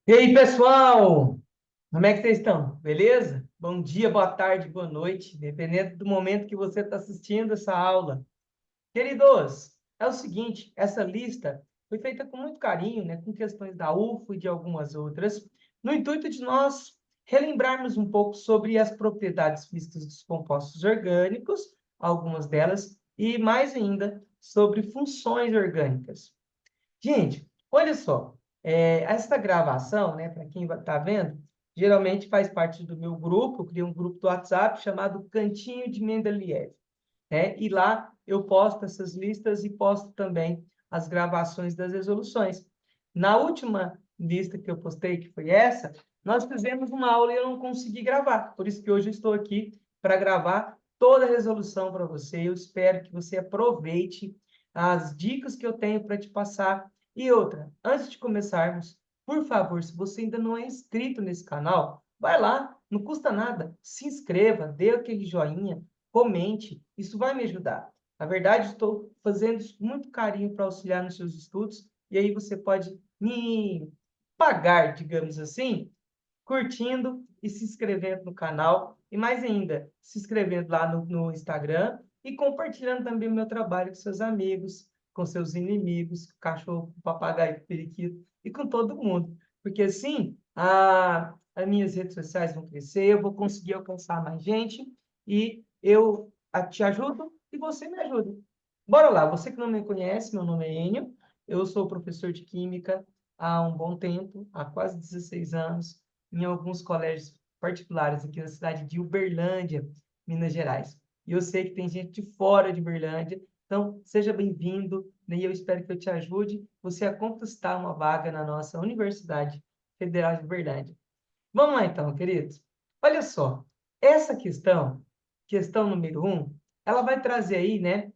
E aí, pessoal? Como é que vocês estão? Beleza? Bom dia, boa tarde, boa noite, dependendo do momento que você está assistindo essa aula. Queridos, é o seguinte, essa lista foi feita com muito carinho, né, com questões da UFO e de algumas outras, no intuito de nós relembrarmos um pouco sobre as propriedades físicas dos compostos orgânicos, algumas delas, e mais ainda sobre funções orgânicas. Gente, olha só, essa gravação, né, para quem está vendo, geralmente faz parte do meu grupo, eu criei um grupo do WhatsApp chamado Cantinho de Mendeleev, né? E lá eu posto essas listas e posto também as gravações das resoluções. Na última lista que eu postei, que foi essa, nós fizemos uma aula e eu não consegui gravar. Por isso que hoje eu estou aqui para gravar toda a resolução para você. Eu espero que você aproveite as dicas que eu tenho para te passar. E outra, antes de começarmos, por favor, se você ainda não é inscrito nesse canal, vai lá, não custa nada, se inscreva, dê aquele joinha, comente, isso vai me ajudar. Na verdade, estou fazendo isso com muito carinho para auxiliar nos seus estudos, e aí você pode me pagar, digamos assim, curtindo e se inscrevendo no canal, e mais ainda, se inscrevendo lá no Instagram e compartilhando também o meu trabalho com seus amigos, com seus inimigos, com o cachorro, com o papagaio, com o periquito e com todo mundo. Porque assim, as minhas redes sociais vão crescer, eu vou conseguir alcançar mais gente e eu te ajudo e você me ajuda. Bora lá, você que não me conhece, meu nome é Enio, eu sou professor de Química há um bom tempo, há quase 16 anos, em alguns colégios particulares aqui na cidade de Uberlândia, Minas Gerais. E eu sei que tem gente de fora de Uberlândia, então seja bem-vindo, né? E eu espero que eu te ajude você a conquistar uma vaga na nossa Universidade Federal de Uberlândia. Vamos lá então, queridos. Olha só, essa questão, questão número um, ela vai trazer aí, né,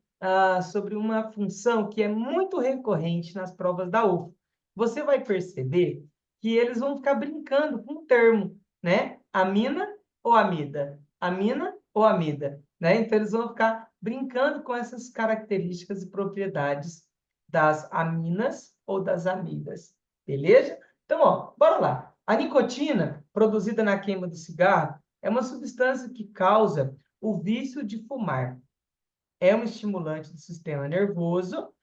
sobre uma função que é muito recorrente nas provas da UFO. Você vai perceber que eles vão ficar brincando com o termo, né? Amina ou amida? Amina ou amida, né? Então eles vão ficar brincando com essas características e propriedades das aminas ou das amidas, beleza? Então, ó, bora lá. A nicotina, produzida na queima do cigarro, é uma substância que causa o vício de fumar. É um estimulante do sistema nervoso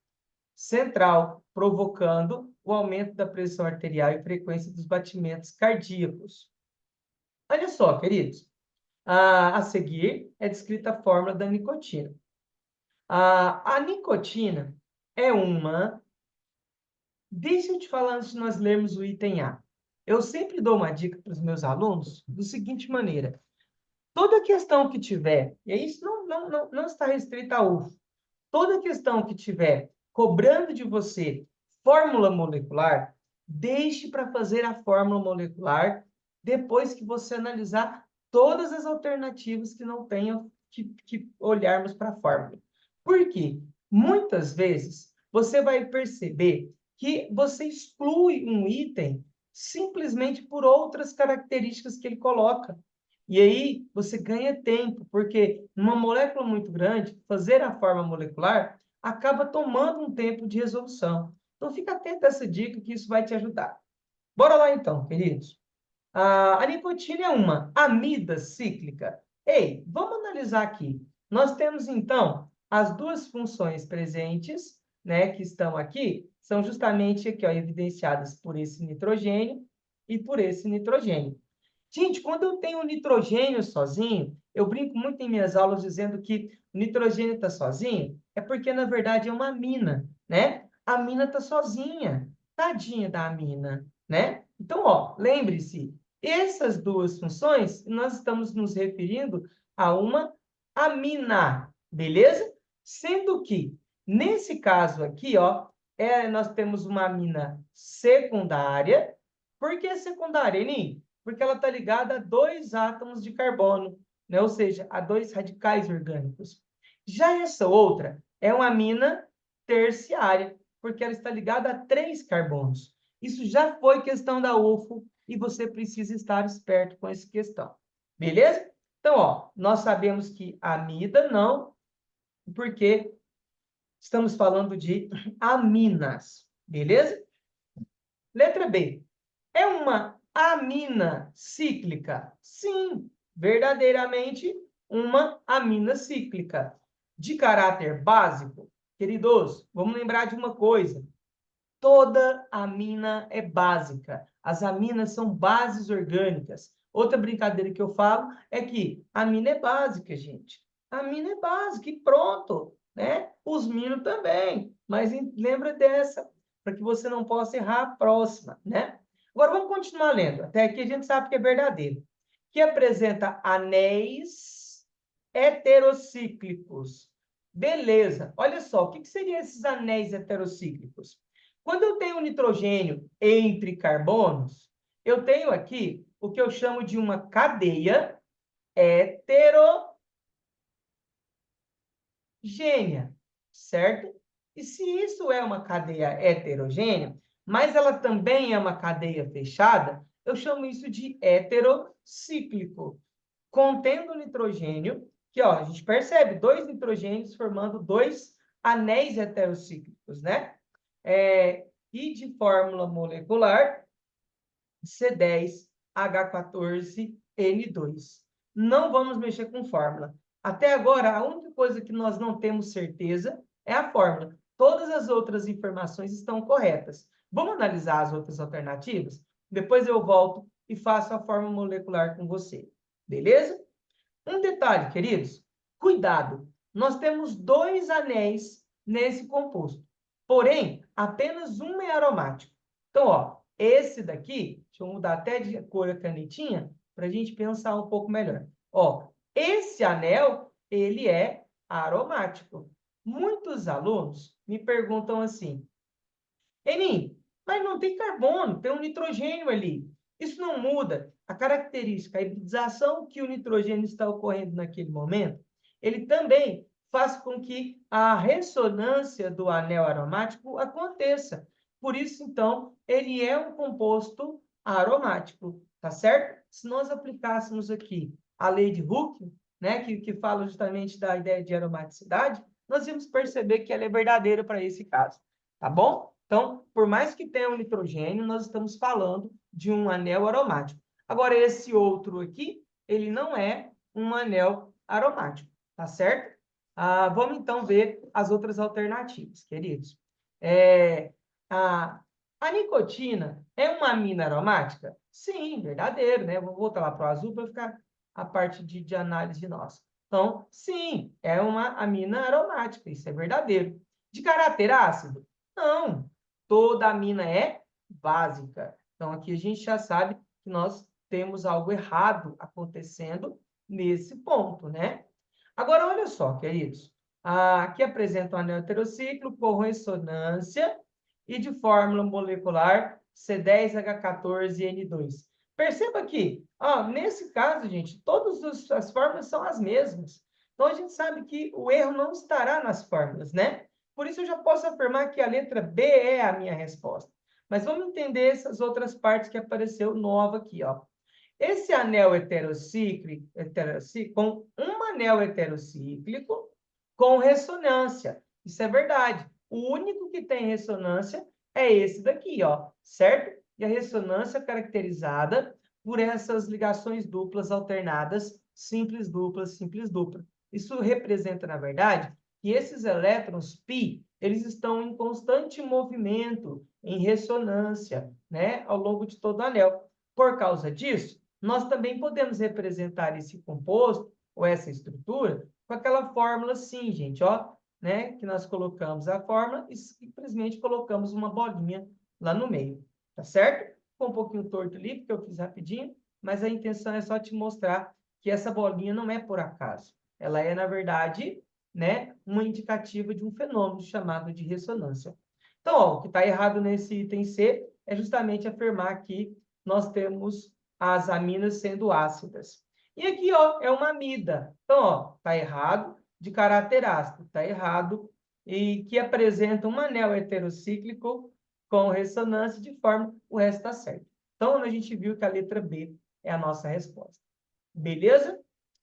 central, provocando o aumento da pressão arterial e frequência dos batimentos cardíacos. Olha só, queridos, a seguir é descrita a fórmula da nicotina. A nicotina é uma. Deixa eu te falar antes de nós lermos o item A. Eu sempre dou uma dica para os meus alunos da seguinte maneira: toda questão que tiver, e isso não está restrita a UFO, toda questão que tiver cobrando de você fórmula molecular, deixe para fazer a fórmula molecular depois que você analisar todas as alternativas que não tenham que olharmos para a fórmula. Por quê? Muitas vezes você vai perceber que você exclui um item simplesmente por outras características que ele coloca. E aí você ganha tempo, porque numa molécula muito grande, fazer a forma molecular acaba tomando um tempo de resolução. Então fica atento a essa dica que isso vai te ajudar. Bora lá então, queridos. A nicotina é uma amida cíclica. Ei, vamos analisar aqui. Nós temos então as duas funções presentes, né, que estão aqui, são justamente aqui, ó, evidenciadas por esse nitrogênio e por esse nitrogênio. Gente, quando eu tenho nitrogênio sozinho, eu brinco muito em minhas aulas dizendo que o nitrogênio está sozinho, é porque, na verdade, é uma amina, né? A amina está sozinha, tadinha da amina, né? Então, ó, lembre-se, essas duas funções, nós estamos nos referindo a uma amina, beleza? Sendo que, nesse caso aqui, ó, nós temos uma amina secundária. Por que secundária, Eni? Porque ela está ligada a dois átomos de carbono, né? Ou seja, a dois radicais orgânicos. Já essa outra é uma amina terciária, porque ela está ligada a três carbonos. Isso já foi questão da UFO e você precisa estar esperto com essa questão. Beleza? Então, ó, nós sabemos que amida não, porque estamos falando de aminas. Beleza? Letra B. É uma amina cíclica? Sim, verdadeiramente uma amina cíclica. De caráter básico? Queridos, vamos lembrar de uma coisa. Toda amina é básica. As aminas são bases orgânicas. Outra brincadeira que eu falo é que a amina é básica, gente. A amina é básica e pronto, né? Os minos também. Mas lembra dessa, para que você não possa errar a próxima, né? Agora vamos continuar lendo. Até aqui a gente sabe que é verdadeiro. Que apresenta anéis heterocíclicos. Beleza. Olha só, o que seriam esses anéis heterocíclicos? Quando eu tenho nitrogênio entre carbonos, eu tenho aqui o que eu chamo de uma cadeia heterogênea, certo? E se isso é uma cadeia heterogênea, mas ela também é uma cadeia fechada, eu chamo isso de heterocíclico, contendo nitrogênio, que ó, a gente percebe dois nitrogênios formando dois anéis heterocíclicos, né? E de fórmula molecular C10H14N2. Não vamos mexer com fórmula. Até agora, a única coisa que nós não temos certeza é a fórmula. Todas as outras informações estão corretas. Vamos analisar as outras alternativas? Depois eu volto e faço a fórmula molecular com você. Beleza? Um detalhe, queridos. Cuidado. Nós temos dois anéis nesse composto. Porém, apenas um é aromático. Então, ó, esse daqui, deixa eu mudar até de cor a canetinha, para a gente pensar um pouco melhor. Ó, esse anel, ele é aromático. Muitos alunos me perguntam assim, Enim, mas não tem carbono, tem um nitrogênio ali. Isso não muda. A característica, a hibridização que o nitrogênio está ocorrendo naquele momento, ele também faz com que a ressonância do anel aromático aconteça. Por isso, então, ele é um composto aromático, tá certo? Se nós aplicássemos aqui a lei de Hooke, né, que fala justamente da ideia de aromaticidade, nós vamos perceber que ela é verdadeira para esse caso, tá bom? Então, por mais que tenha um nitrogênio, nós estamos falando de um anel aromático. Agora, esse outro aqui, ele não é um anel aromático, tá certo? Vamos, então, ver as outras alternativas, queridos. A, a nicotina é uma amina aromática? Sim, verdadeiro, né? Vou voltar lá para o azul para ficar a parte de análise nossa. Então, sim, é uma amina aromática, isso é verdadeiro. De caráter ácido? Não, toda amina é básica. Então, aqui a gente já sabe que nós temos algo errado acontecendo nesse ponto, né? Agora, olha só, queridos. Aqui apresenta um anel heterociclo com ressonância e de fórmula molecular C10H14N2. Perceba que, nesse caso, gente, todas as fórmulas são as mesmas. Então, a gente sabe que o erro não estará nas fórmulas, né? Por isso, eu já posso afirmar que a letra B é a minha resposta. Mas vamos entender essas outras partes que apareceu nova aqui, ó. Esse anel heterocíclico, com um anel heterocíclico com ressonância. Isso é verdade. O único que tem ressonância é esse daqui, ó, certo? E a ressonância é caracterizada por essas ligações duplas alternadas, simples dupla. Isso representa, na verdade, que esses elétrons π, eles estão em constante movimento, em ressonância, né, ao longo de todo o anel. Por causa disso, nós também podemos representar esse composto, ou essa estrutura, com aquela fórmula assim, gente, ó, né, que nós colocamos a fórmula e simplesmente colocamos uma bolinha lá no meio, tá certo? Ficou um pouquinho torto ali, porque eu fiz rapidinho, mas a intenção é só te mostrar que essa bolinha não é por acaso. Ela é, na verdade, né, uma indicativa de um fenômeno chamado de ressonância. Então, ó, o que está errado nesse item C é justamente afirmar que nós temos as aminas sendo ácidas. E aqui, ó, é uma amida. Então, ó, está errado, de caráter ácido, está errado, e que apresenta um anel heterocíclico com ressonância de forma, o resto está certo. Então, a gente viu que a letra B é a nossa resposta. Beleza?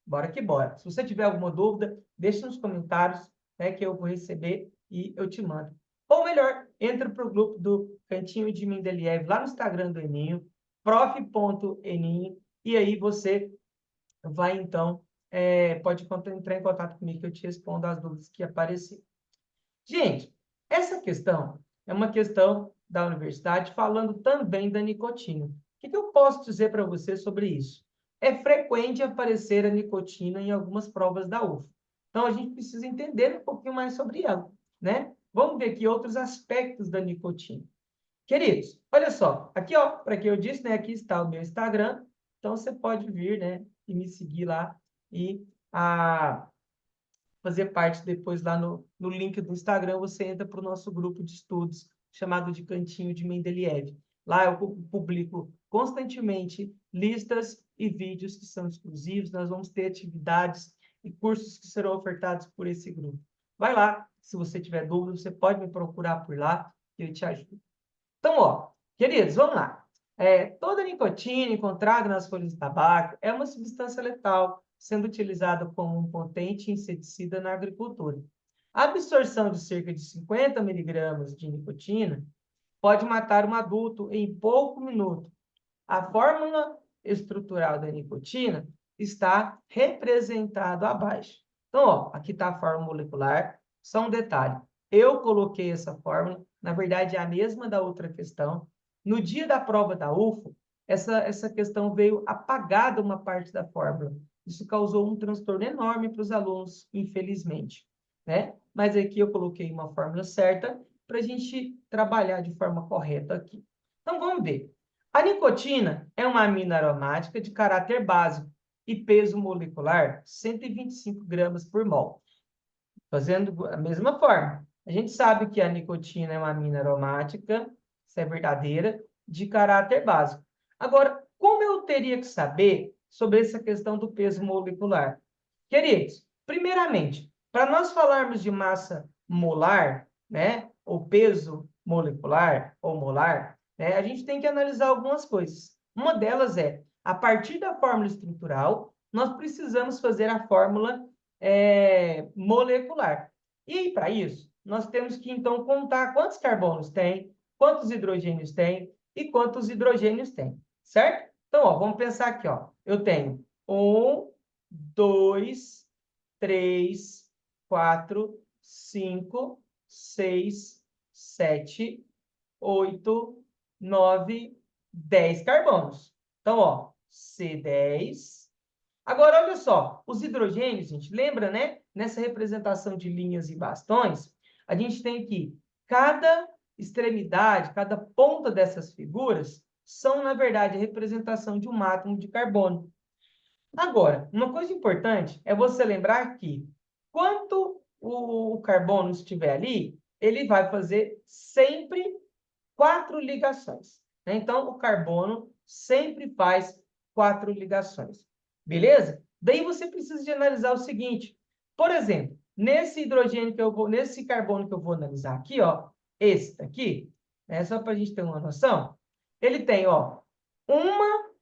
Bora que bora. Se você tiver alguma dúvida, deixe nos comentários, né, que eu vou receber e eu te mando. Ou melhor, entra para o grupo do Cantinho de Mendeleev lá no Instagram do Eninho, prof.eninho, e aí você vai, então, pode entrar em contato comigo que eu te respondo as dúvidas que aparecerem. Gente, essa questão é uma questão da universidade falando também da nicotina. O que eu posso dizer para você sobre isso? É frequente aparecer a nicotina em algumas provas da UFO. Então, a gente precisa entender um pouquinho mais sobre ela, né? Vamos ver aqui outros aspectos da nicotina. Queridos, olha só, aqui, ó, para que eu disse, né, aqui está o meu Instagram, então você pode vir, né, e me seguir lá e fazer parte depois lá no link do Instagram, você entra para o nosso grupo de estudos, chamado de Cantinho de Mendeleev. Lá eu publico constantemente listas e vídeos que são exclusivos, nós vamos ter atividades e cursos que serão ofertados por esse grupo. Vai lá, se você tiver dúvida, você pode me procurar por lá, que eu te ajudo. Então, ó, queridos, vamos lá. Toda nicotina encontrada nas folhas de tabaco é uma substância letal, sendo utilizada como um potente inseticida na agricultura. A absorção de cerca de 50 miligramas de nicotina pode matar um adulto em pouco minuto. A fórmula estrutural da nicotina está representada abaixo. Então, ó, aqui está a fórmula molecular. Só um detalhe. Eu coloquei essa fórmula, na verdade, é a mesma da outra questão. No dia da prova da UFO, essa questão veio apagada uma parte da fórmula. Isso causou um transtorno enorme para os alunos, infelizmente, né? Mas aqui eu coloquei uma fórmula certa para a gente trabalhar de forma correta aqui. Então, vamos ver. A nicotina é uma amina aromática de caráter básico e peso molecular 125 gramas por mol. Fazendo a mesma forma. A gente sabe que a nicotina é uma amina aromática, isso é verdadeira, de caráter básico. Agora, como eu teria que saber sobre essa questão do peso molecular? Queridos, primeiramente, para nós falarmos de massa molar, né, ou peso molecular ou molar, né, a gente tem que analisar algumas coisas. Uma delas é, a partir da fórmula estrutural, nós precisamos fazer a fórmula molecular. E para isso, nós temos que, então, contar quantos carbonos tem, quantos hidrogênios tem e quantos hidrogênios tem, certo? Então, ó, vamos pensar aqui, ó. Eu tenho 1, 2, 3, 4, 5, 6, 7, 8, 9, 10 carbonos. Então, ó, C10. Agora, olha só, os hidrogênios, gente, lembra, né? Nessa representação de linhas e bastões, a gente tem que cada extremidade, cada ponta dessas figuras são, na verdade, a representação de um átomo de carbono. Agora, uma coisa importante é você lembrar que quanto o carbono estiver ali, ele vai fazer sempre 4 ligações, né? Então, o carbono sempre faz 4 ligações. Beleza? Daí você precisa de analisar o seguinte. Por exemplo, nesse carbono que eu vou analisar aqui, ó, esse daqui, né, só para a gente ter uma noção, ele tem, ó,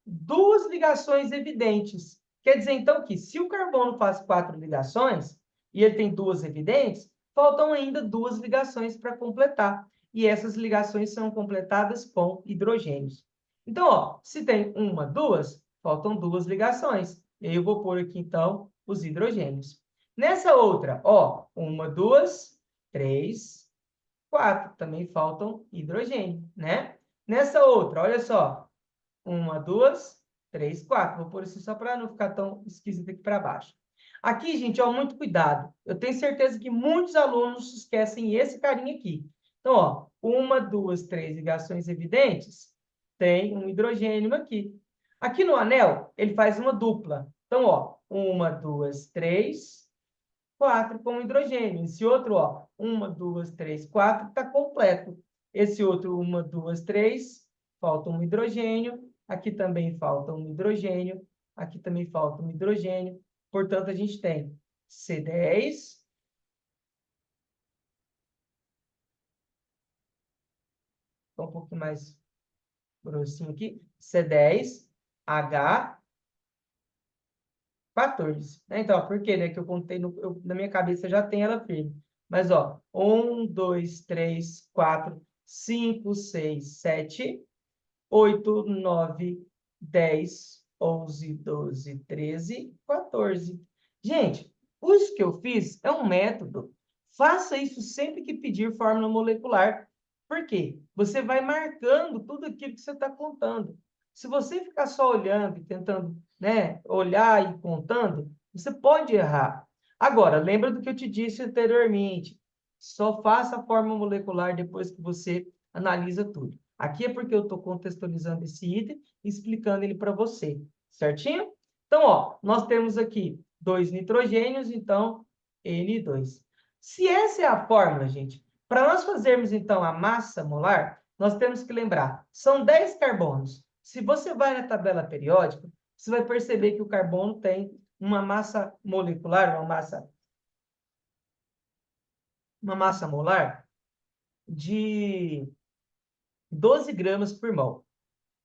duas ligações evidentes. Quer dizer, então, que se o carbono faz 4 ligações e ele tem 2 evidentes, faltam ainda 2 ligações para completar. E essas ligações são completadas com hidrogênios. Então, ó, se tem 1, 2, faltam 2 ligações. E aí eu vou pôr aqui, então, os hidrogênios. Nessa outra, ó, 1, 2, 3, 4. Também faltam hidrogênio, né? Nessa outra, olha só, 1, 2, 3, 4. Vou pôr isso só para não ficar tão esquisito aqui para baixo. Aqui, gente, ó, muito cuidado. Eu tenho certeza que muitos alunos esquecem esse carinha aqui. Então, ó, 1, 2, 3 ligações evidentes, tem um hidrogênio aqui. Aqui no anel, ele faz uma dupla. Então, ó, 1, 2, 3, 4 com hidrogênio. Esse outro, ó, 1, 2, 3, 4, está completo. Esse outro, 1, 2, 3, falta um hidrogênio. Aqui também falta um hidrogênio. Aqui também falta um hidrogênio. Portanto, a gente tem C10. Um pouquinho mais grossinho aqui. C10, H14. Então, por quê? Né? Que eu contei, na minha cabeça já tem ela firme. Mas, ó, 1, 2, 3, 4, 5, 6, 7. 8, 9, 10, 11, 12, 13, 14. Gente, isso que eu fiz é um método. Faça isso sempre que pedir fórmula molecular. Por quê? Você vai marcando tudo aquilo que você está contando. Se você ficar só olhando e tentando, né, olhar e contando, você pode errar. Agora, lembra do que eu te disse anteriormente. Só faça a fórmula molecular depois que você analisa tudo. Aqui é porque eu estou contextualizando esse item e explicando ele para você, certinho? Então, ó, nós temos aqui 2 nitrogênios, então, N2. Se essa é a fórmula, gente, para nós fazermos, então, a massa molar, nós temos que lembrar, são 10 carbonos. Se você vai na tabela periódica, você vai perceber que o carbono tem uma massa molecular, uma massa molar de 12 gramas por mol.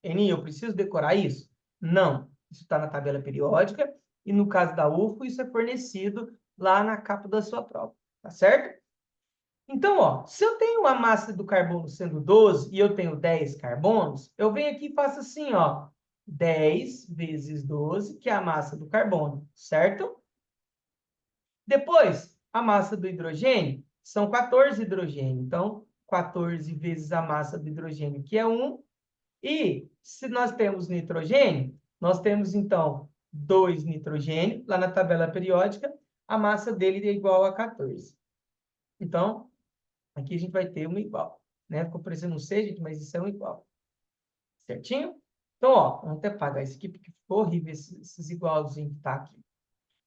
Eni, eu preciso decorar isso? Não. Isso está na tabela periódica e, no caso da UFO, isso é fornecido lá na capa da sua prova. Tá certo? Então, ó, se eu tenho a massa do carbono sendo 12 e eu tenho 10 carbonos, eu venho aqui e faço assim, ó. 10 vezes 12, que é a massa do carbono, certo? Depois, a massa do hidrogênio são 14 hidrogênio. Então, 14 vezes a massa do hidrogênio, que é 1. E se nós temos nitrogênio, nós temos, então, 2 nitrogênio, lá na tabela periódica, a massa dele é igual a 14. Então, aqui a gente vai ter uma igual. Né? Ficou parecendo um C, gente, mas isso é um igual. Certinho? Então, ó, vamos até apagar isso aqui, porque ficou horrível esses igualzinhos que tá aqui.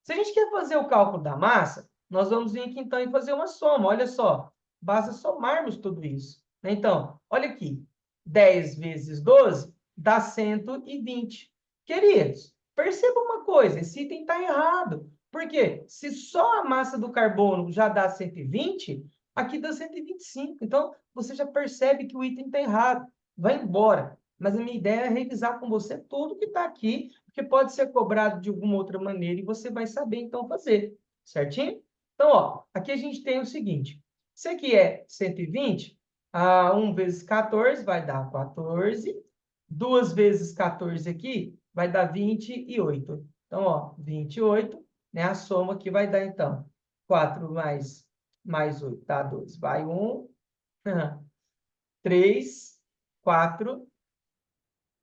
Se a gente quer fazer o cálculo da massa, nós vamos vir aqui, então, e fazer uma soma. Olha só, basta somarmos tudo isso. Então, olha aqui, 10 vezes 12 dá 120. Queridos, perceba uma coisa, esse item está errado. Por quê? Se só a massa do carbono já dá 120, aqui dá 125. Então, você já percebe que o item está errado. Vai embora. Mas a minha ideia é revisar com você tudo que está aqui, porque pode ser cobrado de alguma outra maneira e você vai saber, então, fazer. Certinho? Então, ó, aqui a gente tem o seguinte. Isso aqui é 120, 1 vezes 14 vai dar 14. 2 vezes 14 aqui vai dar 28. Então, ó, 28, né? A soma aqui vai dar, então, 4 mais 8 dá 12. Vai 1, 3, 4,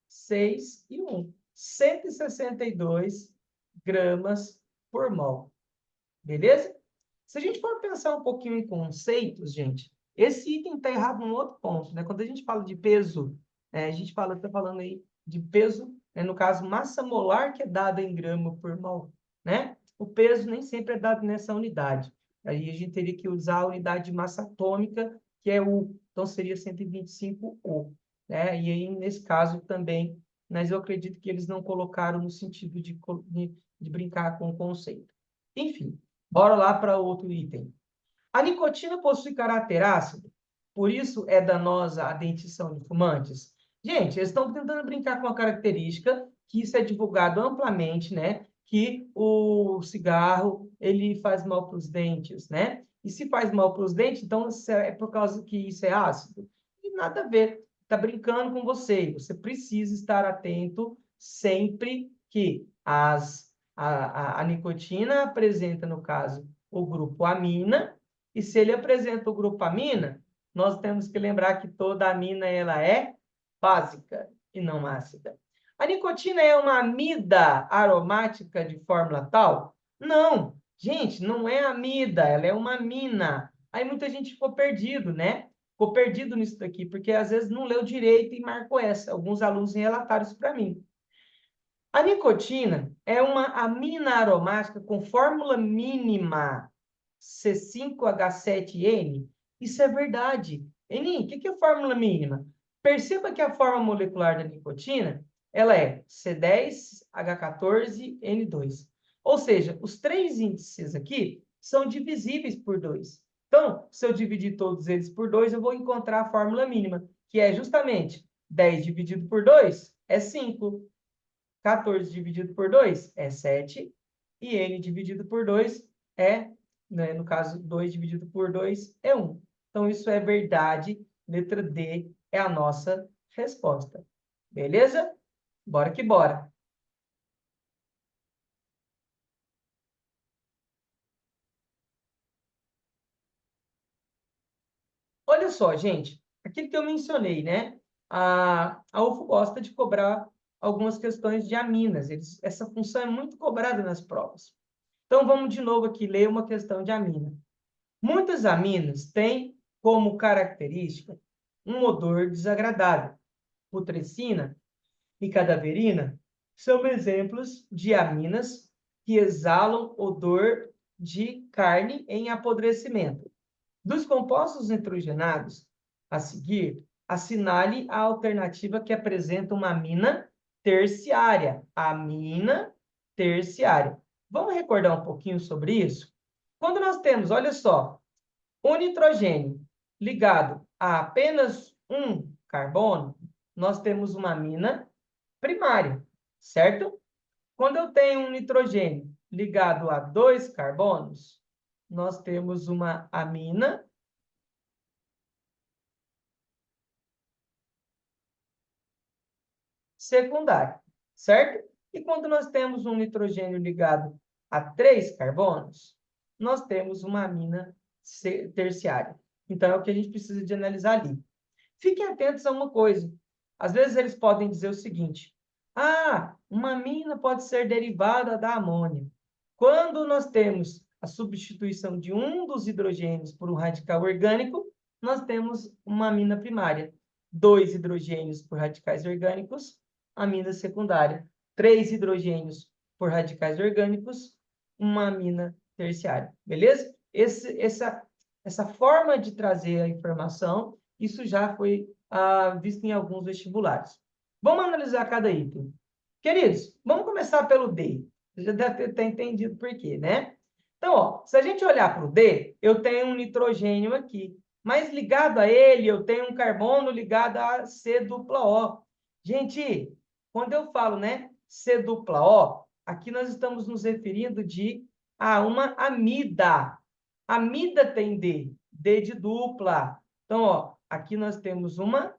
6 e 1. 162 gramas por mol. Beleza? Se a gente for pensar um pouquinho em conceitos, gente, esse item está errado num outro ponto, né? Quando a gente fala de peso, a gente está falando aí de peso, né? No caso, massa molar que é dada em grama por mol, né? O peso nem sempre é dado nessa unidade. Aí a gente teria que usar a unidade de massa atômica, que é U. Então, seria 125 U, né? E aí, nesse caso também, mas eu acredito que eles não colocaram no sentido de brincar com o conceito. Enfim, bora lá para outro item. A nicotina possui caráter ácido, por isso é danosa a dentição de fumantes? Gente, eles estão tentando brincar com a característica que isso é divulgado amplamente, né? Que o cigarro, ele faz mal para os dentes, né? E se faz mal para os dentes, então é por causa que isso é ácido? E nada a ver. Está brincando com você. Você precisa estar atento sempre que a nicotina apresenta, no caso, o grupo amina, e se ele apresenta o grupo amina, nós temos que lembrar que toda amina ela é básica e não ácida. A nicotina é uma amida aromática de fórmula tal? Não, gente, não é amida, ela é uma amina. Aí muita gente ficou perdido, né? Ficou perdido nisso daqui, porque às vezes não leu direito e marcou essa. Alguns alunos relataram isso para mim. A nicotina é uma amina aromática com fórmula mínima C5H7N. Isso é verdade. Eni, o que é fórmula mínima? Perceba que a forma molecular da nicotina ela é C10H14N2. Ou seja, os três índices aqui são divisíveis por 2. Então, se eu dividir todos eles por 2, eu vou encontrar a fórmula mínima, que é justamente 10 dividido por 2 é 5. 14 dividido por 2 é 7. E n dividido por 2 é, né, no caso, 2 dividido por 2 é 1. Então, isso é verdade. Letra D é a nossa resposta. Beleza? Bora que bora. Olha só, gente, aquilo que eu mencionei, né? A UFO gosta de cobrar algumas questões de aminas. Essa função é muito cobrada nas provas. Então, vamos de novo aqui ler uma questão de amina. Muitas aminas têm como característica um odor desagradável. Putrescina e cadaverina são exemplos de aminas que exalam odor de carne em apodrecimento. Dos compostos nitrogenados a seguir, assinale a alternativa que apresenta uma amina terciária. Amina terciária. Vamos recordar um pouquinho sobre isso? Quando nós temos, olha só, o nitrogênio ligado a apenas um carbono, nós temos uma amina primária, certo? Quando eu tenho um nitrogênio ligado a dois carbonos, nós temos uma amina secundária, certo? E quando nós temos um nitrogênio ligado a três carbonos, nós temos uma amina terciária. Então, é o que a gente precisa de analisar ali. Fiquem atentos a uma coisa. Às vezes eles podem dizer o seguinte: uma amina pode ser derivada da amônia. Quando nós temos a substituição de um dos hidrogênios por um radical orgânico, nós temos uma amina primária. Dois hidrogênios por radicais orgânicos, amina secundária. Três hidrogênios por radicais orgânicos, uma amina terciária. Beleza? Essa forma de trazer a informação, isso já foi visto em alguns vestibulares. Vamos analisar cada item. Queridos, vamos começar pelo D. Você já deve ter entendido por quê, né? Então, ó, se a gente olhar para o D, eu tenho um nitrogênio aqui. Mas ligado a ele, eu tenho um carbono ligado a C dupla O. Gente, quando eu falo, né, C dupla O, aqui nós estamos nos referindo a uma amida. Amida tem D, D de dupla. Então, ó, aqui nós temos uma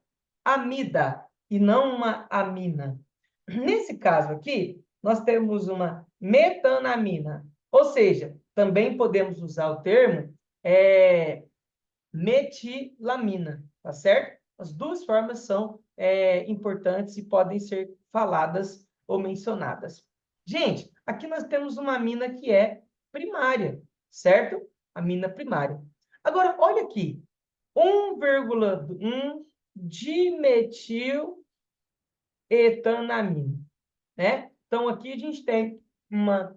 amida e não uma amina. Nesse caso aqui, nós temos uma metanamina, ou seja, também podemos usar o termo metilamina, tá certo? As duas formas são importantes e podem ser faladas ou mencionadas. Gente, aqui nós temos uma amina que é primária, certo? Amina primária. Agora, olha aqui, 1,1 dimetil-etanamina, né? Então, aqui a gente tem uma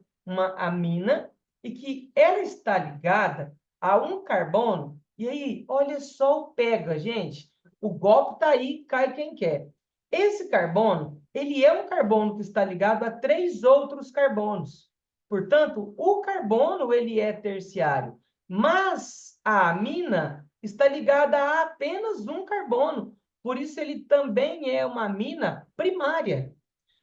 amina e que ela está ligada a um carbono. E aí, olha só o pega, gente. O golpe está aí, cai quem quer. Esse carbono, ele é um carbono que está ligado a três outros carbonos. Portanto, o carbono, ele é terciário. Mas a amina está ligada a apenas um carbono. Por isso, ele também é uma amina primária.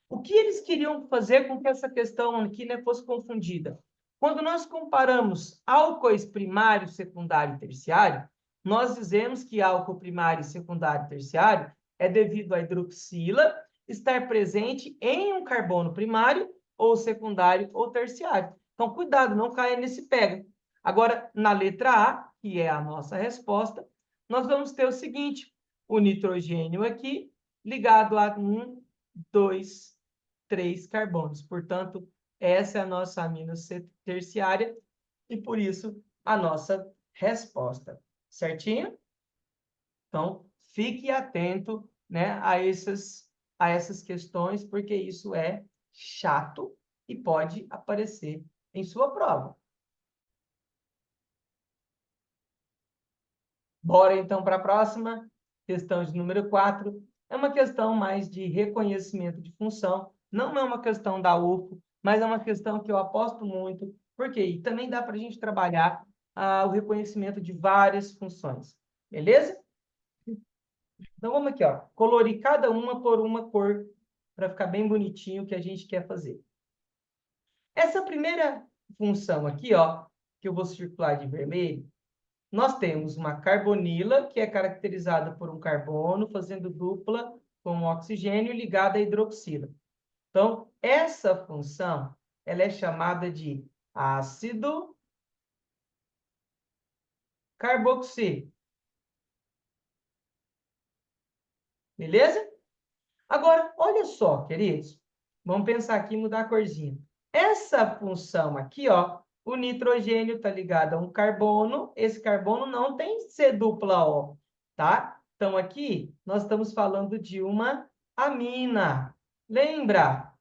O que eles queriam fazer com que essa questão aqui, né, fosse confundida? Quando nós comparamos álcoois primário, secundário e terciário, nós dizemos que álcool primário, secundário e terciário é devido à hidroxila estar presente em um carbono primário, ou secundário, ou terciário. Então, cuidado, não caia nesse pega. Agora, na letra A, que é a nossa resposta, nós vamos ter o seguinte: o nitrogênio aqui ligado a 1, 2, 3 carbonos. Portanto, essa é a nossa amina terciária e, por isso, a nossa resposta. Certinho? Então, fique atento, né, a essas questões, porque isso é chato e pode aparecer em sua prova. Bora, então, para a próxima. Questão de número 4. É uma questão mais de reconhecimento de função. Não é uma questão da UFO, mas é uma questão que eu aposto muito, porque também dá para a gente trabalhar o reconhecimento de várias funções. Beleza? Então, vamos aqui, ó. Colorir cada uma por uma cor, para ficar bem bonitinho o que a gente quer fazer. Essa primeira função aqui, ó, que eu vou circular de vermelho, nós temos uma carbonila, que é caracterizada por um carbono, fazendo dupla com o oxigênio ligado à hidroxila. Então, essa função, ela é chamada de ácido carboxílico. Beleza? Agora, olha só, queridos. Vamos pensar aqui em mudar a corzinha. Essa função aqui, ó, o nitrogênio está ligado a um carbono. Esse carbono não tem C dupla O, tá? Então, aqui, nós estamos falando de uma amina. Lembra?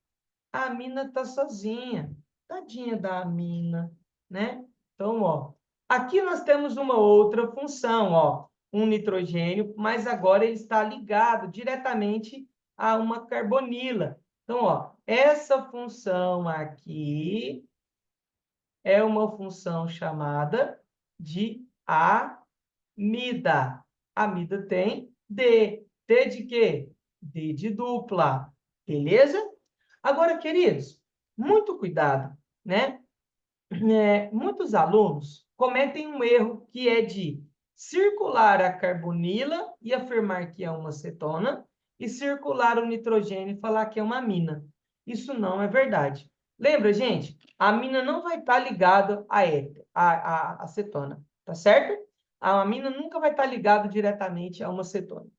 A amina está sozinha. Tadinha da amina, né? Então, ó, aqui nós temos uma outra função, ó, um nitrogênio, mas agora ele está ligado diretamente a uma carbonila. Então, ó, essa função aqui é uma função chamada de amida. Amida tem D. D de quê? D de dupla. Beleza? Agora, queridos, muito cuidado, né? Muitos alunos cometem um erro que é de circular a carbonila e afirmar que é uma acetona e circular o nitrogênio e falar que é uma amina. Isso não é verdade. Lembra, gente? A amina não vai estar ligada à acetona, tá certo? A amina nunca vai estar ligada diretamente a uma acetona.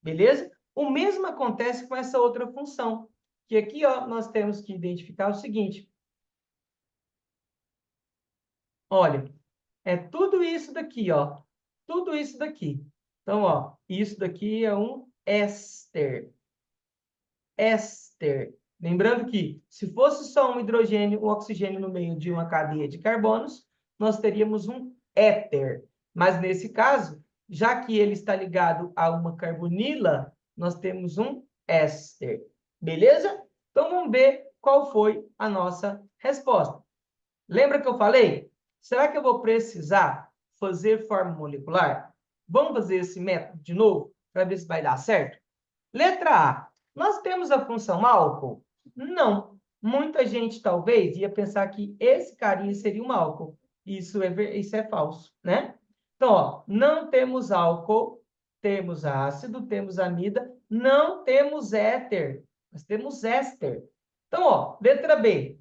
Beleza? O mesmo acontece com essa outra função, que aqui, ó, nós temos que identificar o seguinte. Olha, é tudo isso daqui, ó. Tudo isso daqui. Então, ó, isso daqui é um éster. Éster. Lembrando que, se fosse só um hidrogênio, um oxigênio no meio de uma cadeia de carbonos, nós teríamos um éter. Mas, nesse caso, já que ele está ligado a uma carbonila, nós temos um éster. Beleza? Então, vamos ver qual foi a nossa resposta. Lembra que eu falei? Será que eu vou precisar fazer forma molecular? Vamos fazer esse método de novo, para ver se vai dar certo? Letra A. Nós temos a função álcool? Não. Muita gente, talvez, ia pensar que esse carinha seria um álcool. Isso é falso, né? Então, ó, não temos álcool, temos ácido, temos amida, não temos éter, mas temos éster. Então, ó, letra B.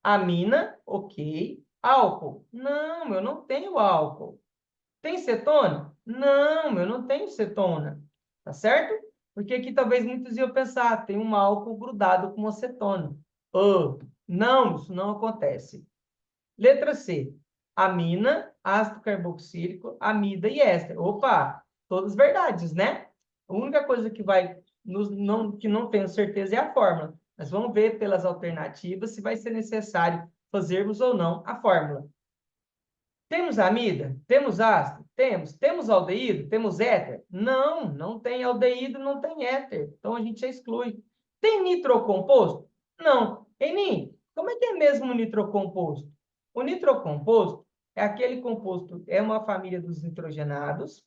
Amina, ok. Álcool? Não, eu não tenho álcool. Tem cetona? Não, eu não tenho cetona. Tá certo? Porque aqui talvez muitos iam pensar, tem um álcool grudado com acetona. Oh, não, isso não acontece. Letra C. Amina, ácido carboxílico, amida e éster. Opa, todas verdades, né? A única coisa que que não tenho certeza é a fórmula. Mas vamos ver pelas alternativas se vai ser necessário fazermos ou não a fórmula. Temos amida? Temos ácido? Temos. Temos aldeído? Temos éter? Não, não tem aldeído, não tem éter. Então, a gente já exclui. Tem nitrocomposto? Não. Enim, como é que é mesmo o nitrocomposto? O nitrocomposto é aquele composto, é uma família dos nitrogenados,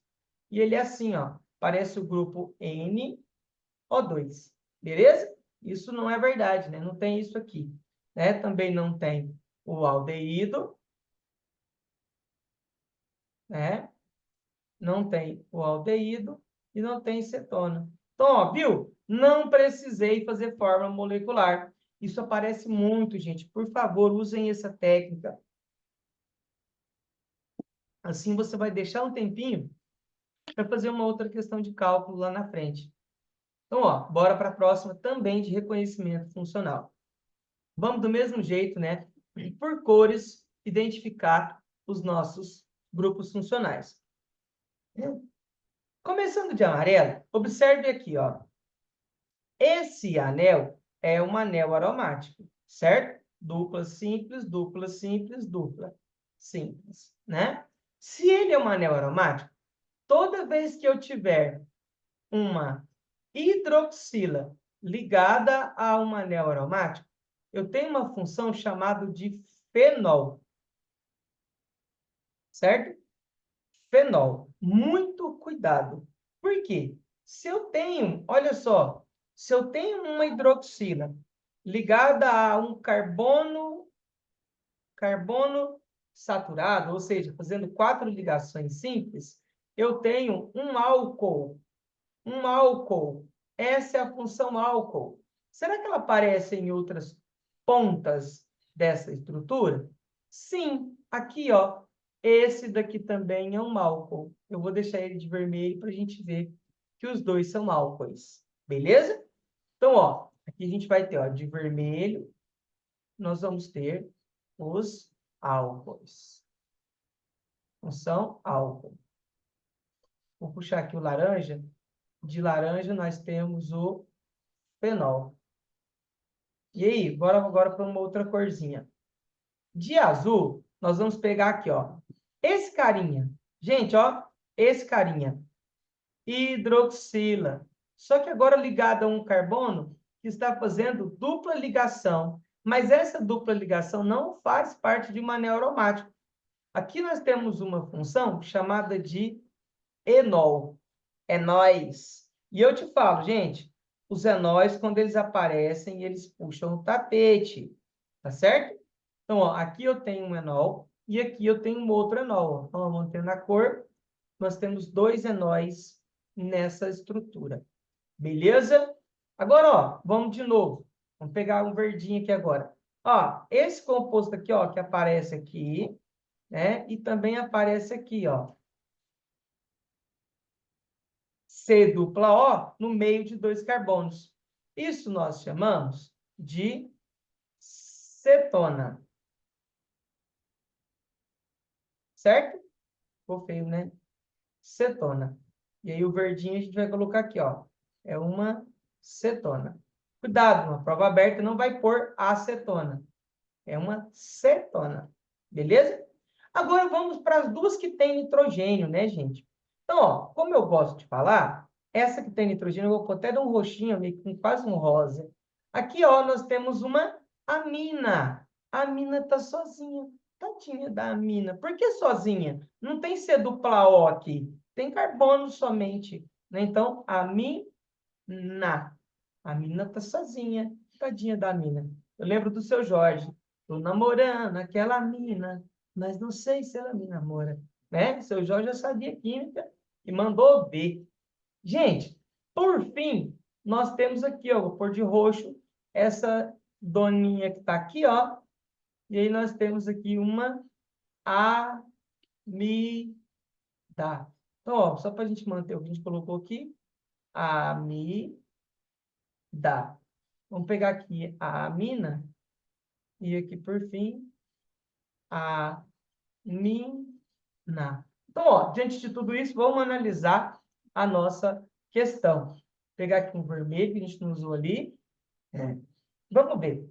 e ele é assim, ó, parece o grupo NO2. Beleza? Isso não é verdade, né? Não tem isso aqui. Né? Também não tem o aldeído, né? Não tem o aldeído e não tem cetona. Então, ó, viu? Não precisei fazer fórmula molecular. Isso aparece muito, gente. Por favor, usem essa técnica. Assim você vai deixar um tempinho para fazer uma outra questão de cálculo lá na frente. Então, ó, bora para a próxima também de reconhecimento funcional. Vamos do mesmo jeito, né? Por cores, identificar os nossos grupos funcionais. Começando de amarelo, observe aqui, ó. Esse anel é um anel aromático, certo? Dupla simples, dupla simples, dupla simples, né? Se ele é um anel aromático, toda vez que eu tiver uma hidroxila ligada a um anel aromático, eu tenho uma função chamada de fenol, certo? Fenol. Muito cuidado. Por quê? Se eu tenho, olha só, se eu tenho uma hidroxila ligada a um carbono saturado, ou seja, fazendo 4 ligações simples, eu tenho um álcool. Um álcool. Essa é a função álcool. Será que ela aparece em outras pontas dessa estrutura? Sim, aqui, ó. Esse daqui também é um álcool. Eu vou deixar ele de vermelho para a gente ver que os dois são álcoois. Beleza? Então, ó, aqui a gente vai ter, ó, de vermelho, nós vamos ter os álcoois. Função álcool. Vou puxar aqui o laranja. De laranja, nós temos o fenol. E aí, bora agora para uma outra corzinha. De azul, nós vamos pegar aqui, ó. Esse carinha. Gente, ó, esse carinha. Hidroxila. Só que agora ligado a um carbono que está fazendo dupla ligação. Mas essa dupla ligação não faz parte de um anel aromático. Aqui nós temos uma função chamada de enol. Enóis. E eu te falo, gente, os enóis, quando eles aparecem, eles puxam o tapete. Tá certo? Então, ó, aqui eu tenho um enol e aqui eu tenho um outro enol. Então, mantendo a cor, nós temos dois enóis nessa estrutura. Beleza? Agora, ó, vamos de novo. Vamos pegar um verdinho aqui agora. Ó, esse composto aqui, ó, que aparece aqui, né? E também aparece aqui, ó. C dupla O no meio de dois carbonos. Isso nós chamamos de cetona. Certo? Ficou feio, né? Cetona. E aí o verdinho a gente vai colocar aqui, ó. É uma cetona. Cuidado, uma prova aberta não vai pôr acetona. É uma cetona. Beleza? Agora vamos para as duas que têm nitrogênio, né, gente? Então, ó, como eu gosto de falar, essa que tem nitrogênio, eu vou pôr até de um roxinho, meio com quase um rosa. Aqui, ó, nós temos uma amina. A amina está sozinha. Tadinha da amina. Por que sozinha? Não tem C dupla O aqui. Tem carbono somente. Né? Então, amina. A mina está sozinha. Tadinha da mina. Eu lembro do seu Jorge. Tô namorando aquela mina, mas não sei se ela me namora. Né? Seu Jorge já sabia química e mandou ver. Gente, por fim, nós temos aqui, ó, vou pôr de roxo, essa doninha que está aqui, ó. E aí nós temos aqui uma amida. Então, ó, só para a gente manter o que a gente colocou aqui, amida. Vamos pegar aqui a amina e aqui, por fim, a mina. Então, ó, diante de tudo isso, vamos analisar a nossa questão. Vou pegar aqui um vermelho que a gente não usou ali. Vamos ver.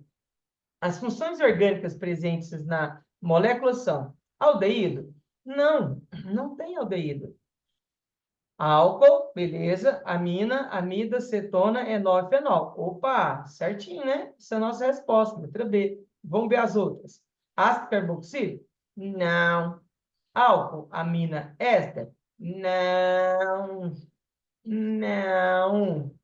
As funções orgânicas presentes na molécula são aldeído? Não, não tem aldeído. Álcool, beleza. Amina, amida, cetona, enol, fenol. Opa, certinho, né? Essa é a nossa resposta, letra B. Vamos ver as outras. Ácido carboxílico? Não. Álcool, amina, éster? Não. Não.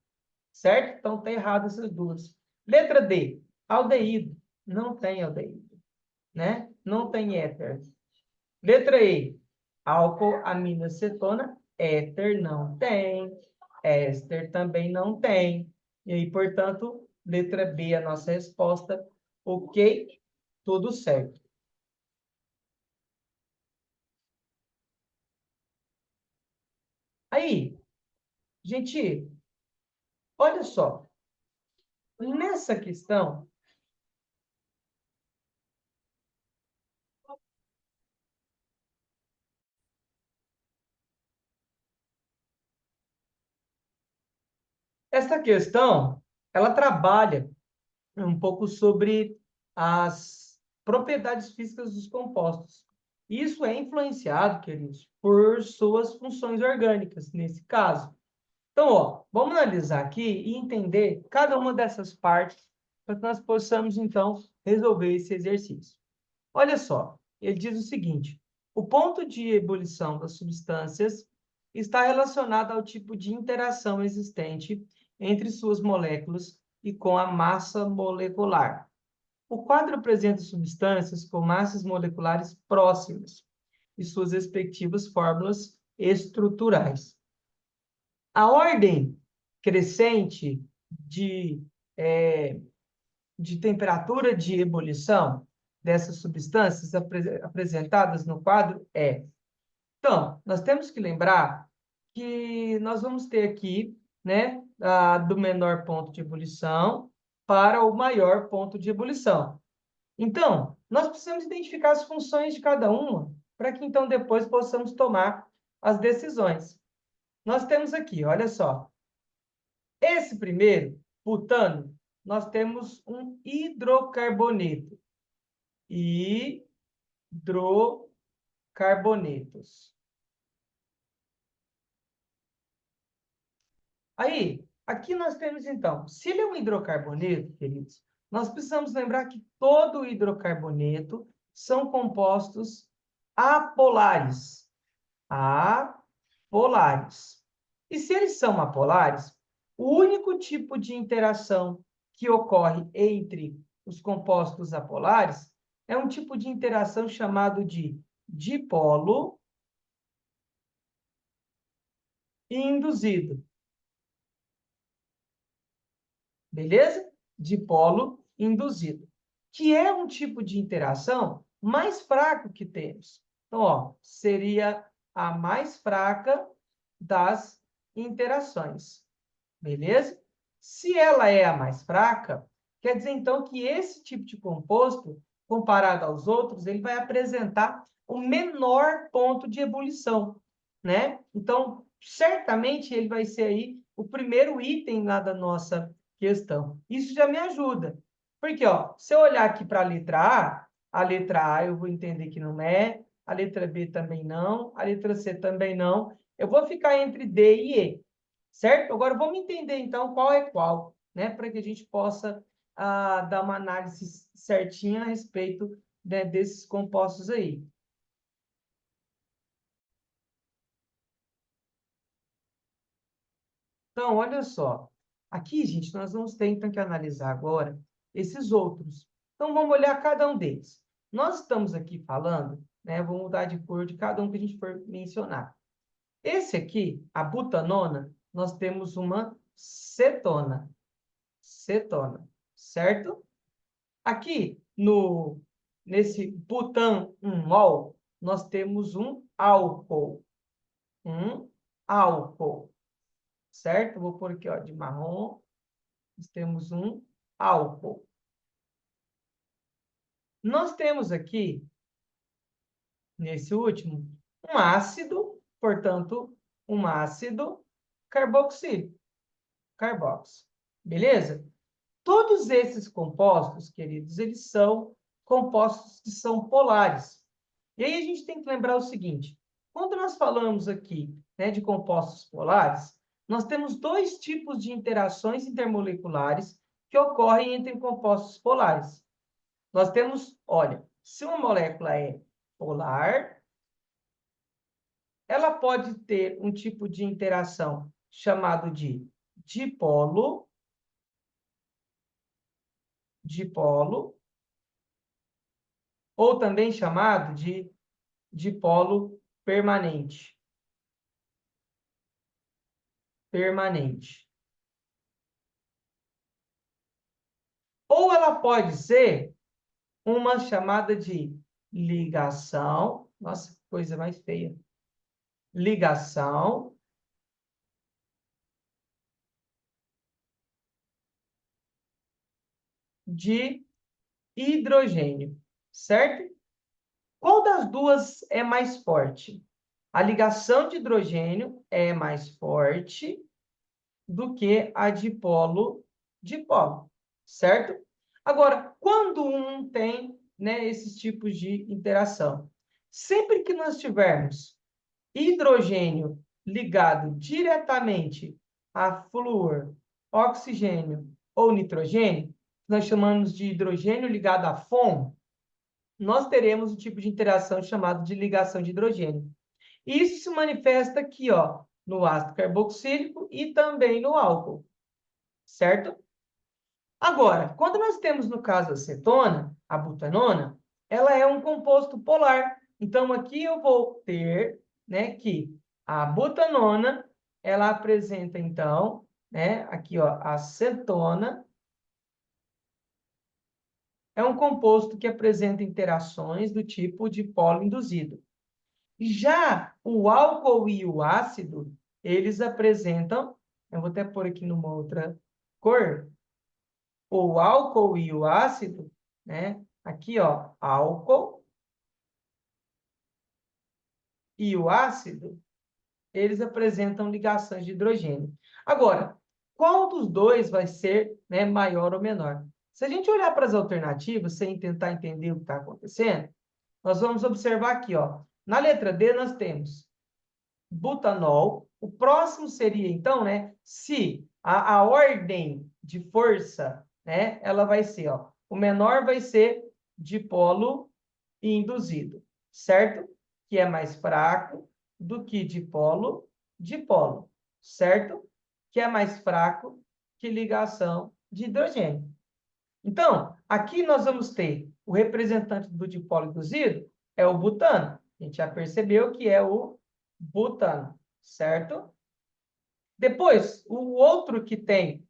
Certo? Então, tá errado essas duas. Letra D, aldeído. Não tem aldeído, né? Não tem éter. Letra E, álcool, amina, cetona. Éter não tem. Éster também não tem. E aí, portanto, letra B, a nossa resposta. Ok, tudo certo. Aí, gente, olha só. Nessa questão, essa questão, ela trabalha um pouco sobre as propriedades físicas dos compostos. Isso é influenciado, queridos, por suas funções orgânicas, nesse caso. Então, ó, vamos analisar aqui e entender cada uma dessas partes para que nós possamos, então, resolver esse exercício. Olha só, ele diz o seguinte: o ponto de ebulição das substâncias está relacionado ao tipo de interação existente entre suas moléculas e com a massa molecular. O quadro apresenta substâncias com massas moleculares próximas e suas respectivas fórmulas estruturais. A ordem crescente de temperatura de ebulição dessas substâncias apresentadas no quadro? É. Então, nós temos que lembrar que nós vamos ter aqui, né, do menor ponto de ebulição para o maior ponto de ebulição. Então, nós precisamos identificar as funções de cada uma, para que então depois possamos tomar as decisões. Nós temos aqui, olha só, esse primeiro, butano, nós temos um hidrocarboneto. Hidrocarbonetos. Aí, aqui nós temos, então, se ele é um hidrocarboneto, queridos, nós precisamos lembrar que todo hidrocarboneto são compostos apolares. Apolares. E se eles são apolares, o único tipo de interação que ocorre entre os compostos apolares é um tipo de interação chamado de dipolo induzido. Beleza? Dipolo induzido, que é um tipo de interação mais fraco que temos. Então, ó, seria a mais fraca das interações. Beleza? Se ela é a mais fraca, quer dizer, então, que esse tipo de composto, comparado aos outros, ele vai apresentar o menor ponto de ebulição, né? Então, certamente, ele vai ser aí o primeiro item lá da nossa questão. Isso já me ajuda. Porque, ó, se eu olhar aqui para a letra A eu vou entender que não é, a letra B também não, a letra C também não. Eu vou ficar entre D e E. Certo? Agora vamos entender, então, qual é qual, né? Para que a gente possa dar uma análise certinha a respeito, né, desses compostos aí. Então, olha só. Aqui, gente, nós vamos ter, então, que analisar agora esses outros. Então, vamos olhar cada um deles. Nós estamos aqui falando, né? Vou mudar de cor de cada um que a gente for mencionar. Esse aqui, a butanona, nós temos uma cetona. Cetona, certo? Aqui, nesse butanol, nós temos um álcool. Um álcool, certo? Vou pôr aqui, ó, de marrom. Nós temos um álcool. Nós temos aqui, nesse último, um ácido, portanto, um ácido carboxílico. Carboxo. Beleza? Todos esses compostos, queridos, eles são compostos que são polares. E aí a gente tem que lembrar o seguinte, quando nós falamos aqui, né, de compostos polares, nós temos dois tipos de interações intermoleculares que ocorrem entre compostos polares. Nós temos, olha, se uma molécula é polar, ela pode ter um tipo de interação chamado de dipolo, dipolo, ou também chamado de dipolo permanente. Permanente. Ou ela pode ser uma chamada de ligação. Nossa, coisa mais feia. Ligação de hidrogênio, certo? Qual das duas é mais forte? A ligação de hidrogênio é mais forte do que a dipolo, certo? Agora, quando um tem, né, esses tipos de interação, sempre que nós tivermos hidrogênio ligado diretamente a flúor, oxigênio ou nitrogênio, nós chamamos de hidrogênio ligado a FON, nós teremos um tipo de interação chamado de ligação de hidrogênio. Isso se manifesta aqui, ó, no ácido carboxílico e também no álcool, certo? Agora, quando nós temos, no caso, a cetona, a butanona, ela é um composto polar. Então, aqui eu vou ter, né, que a butanona, ela apresenta, então, né? Aqui, ó, a cetona é um composto que apresenta interações do tipo dipolo induzido. Já o álcool e o ácido, eles apresentam, eu vou até pôr aqui numa outra cor, o álcool e o ácido, né? Aqui, ó, álcool e o ácido, eles apresentam ligações de hidrogênio. Agora, qual dos dois vai ser, né, maior ou menor? Se a gente olhar para as alternativas, sem tentar entender o que está acontecendo, nós vamos observar aqui, ó. Na letra D, nós temos butanol. O próximo seria, então, né, se a ordem de força, né, ela vai ser, ó, o menor vai ser dipolo induzido, certo? Que é mais fraco do que dipolo, dipolo, certo? Que é mais fraco que ligação de hidrogênio. Então, aqui nós vamos ter o representante do dipolo induzido, é o butano. A gente já percebeu que é o butano, certo? Depois, o outro que tem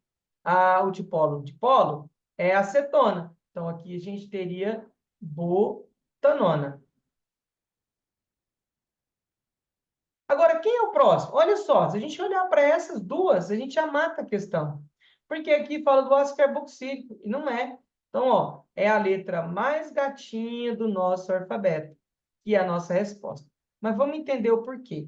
o dipolo é a cetona. Então, aqui a gente teria butanona. Agora, quem é o próximo? Olha só, se a gente olhar para essas duas, a gente já mata a questão. Porque aqui fala do ácido carboxílico, e não é. Então, ó, é a letra mais gatinha do nosso alfabeto, que é a nossa resposta. Mas vamos entender o porquê.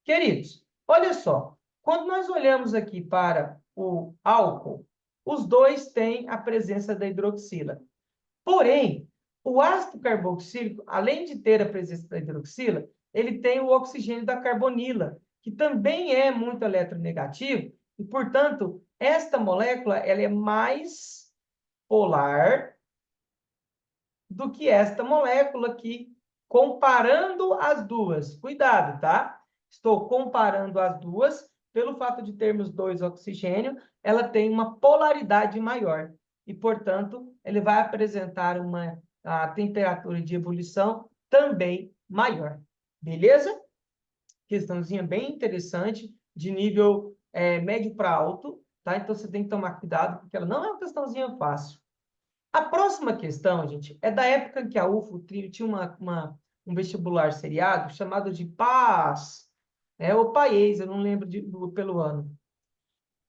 Queridos, olha só, quando nós olhamos aqui para o álcool, os dois têm a presença da hidroxila. Porém, o ácido carboxílico, além de ter a presença da hidroxila, ele tem o oxigênio da carbonila, que também é muito eletronegativo, e, portanto, esta molécula ela é mais polar do que esta molécula aqui, comparando as duas. Cuidado, tá? Estou comparando as duas, pelo fato de termos dois oxigênios, ela tem uma polaridade maior. E, portanto, ele vai apresentar a temperatura de ebulição também maior. Beleza? Questãozinha bem interessante, de nível médio para alto, tá? Então, você tem que tomar cuidado, porque ela não é uma questãozinha fácil. A próxima questão, gente, é da época em que a UFO tinha um vestibular seriado chamado de PAS, ou PAES, eu não lembro pelo ano.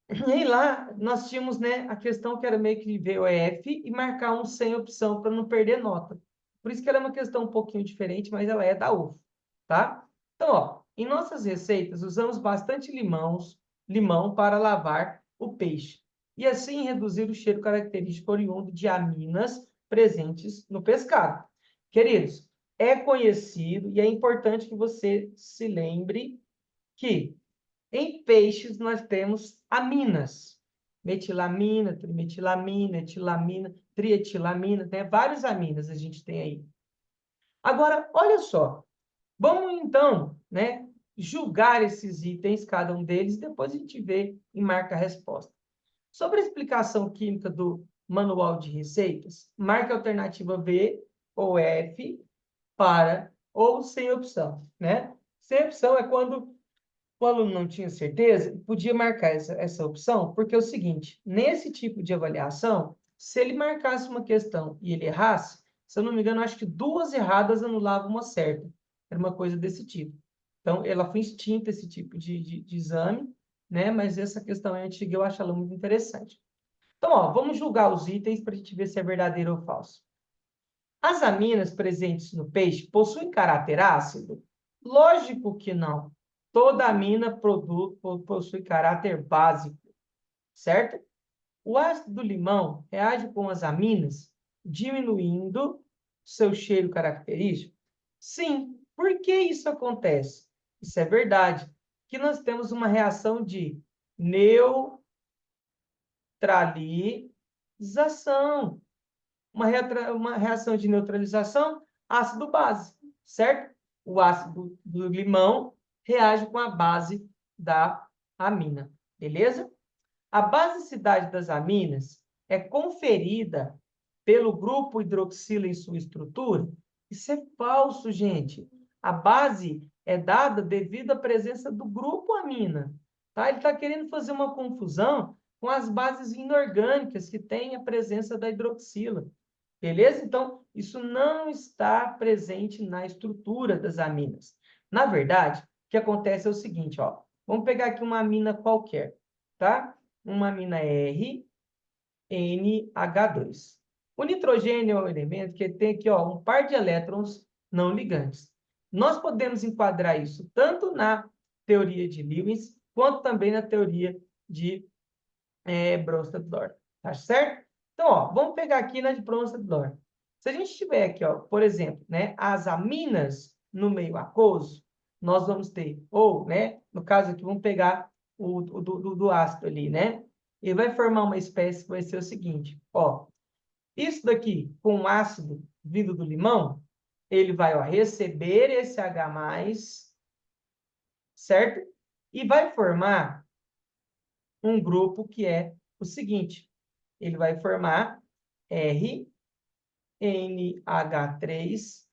E aí lá nós tínhamos, né, a questão que era meio que ver o EF e marcar um sem opção para não perder nota. Por isso que ela é uma questão um pouquinho diferente, mas ela é da UFO, tá? Então, ó, em nossas receitas usamos bastante limão para lavar o peixe e assim reduzir o cheiro característico oriundo de aminas presentes no pescado. Queridos, é conhecido e é importante que você se lembre que em peixes, nós temos aminas. Metilamina, trimetilamina, etilamina, trietilamina, né? Várias aminas a gente tem aí. Agora, olha só. Vamos, então, né, julgar esses itens, cada um deles, depois a gente vê e marca a resposta. Sobre a explicação química do manual de receitas, marque a alternativa B ou F para ou sem opção, né? Sem opção é quando o aluno não tinha certeza, podia marcar essa opção, porque é o seguinte, nesse tipo de avaliação, se ele marcasse uma questão e ele errasse, se eu não me engano, acho que duas erradas anulavam uma certa. Era uma coisa desse tipo. Então, ela foi extinta esse tipo de exame, né? Mas essa questão é antiga, eu acho ela muito interessante. Então, ó, vamos julgar os itens para a gente ver se é verdadeiro ou falso. As aminas presentes no peixe possuem caráter ácido? Lógico que não. Toda amina possui caráter básico, certo? O ácido do limão reage com as aminas, diminuindo seu cheiro característico? Sim. Por que isso acontece? Isso é verdade. Que nós temos uma reação de neutralização. Uma reação de neutralização ácido-base, certo? O ácido do limão reage com a base da amina, beleza? A basicidade das aminas é conferida pelo grupo hidroxila em sua estrutura? Isso é falso, gente. A base é dada devido à presença do grupo amina. tá? Ele está querendo fazer uma confusão com as bases inorgânicas que têm a presença da hidroxila. Beleza? Então, isso não está presente na estrutura das aminas. Na verdade, o que acontece é o seguinte, ó. Vamos pegar aqui uma amina qualquer, tá? Uma amina RNH2. O nitrogênio é um elemento que tem aqui, ó, um par de elétrons não ligantes. Nós podemos enquadrar isso tanto na teoria de Lewis, quanto também na teoria de Bronsted-Lord. Tá certo? Então, ó, vamos pegar aqui na de Bronsted-Lord. Se a gente tiver aqui, ó, por exemplo, né, as aminas no meio aquoso, nós vamos ter, ou, né, no caso aqui, vamos pegar o do ácido ali, né? Ele vai formar uma espécie que vai ser o seguinte, ó, isso daqui com ácido vindo do limão, ele vai, ó, receber esse H+, certo? E vai formar um grupo que é o seguinte, ele vai formar RNH3+.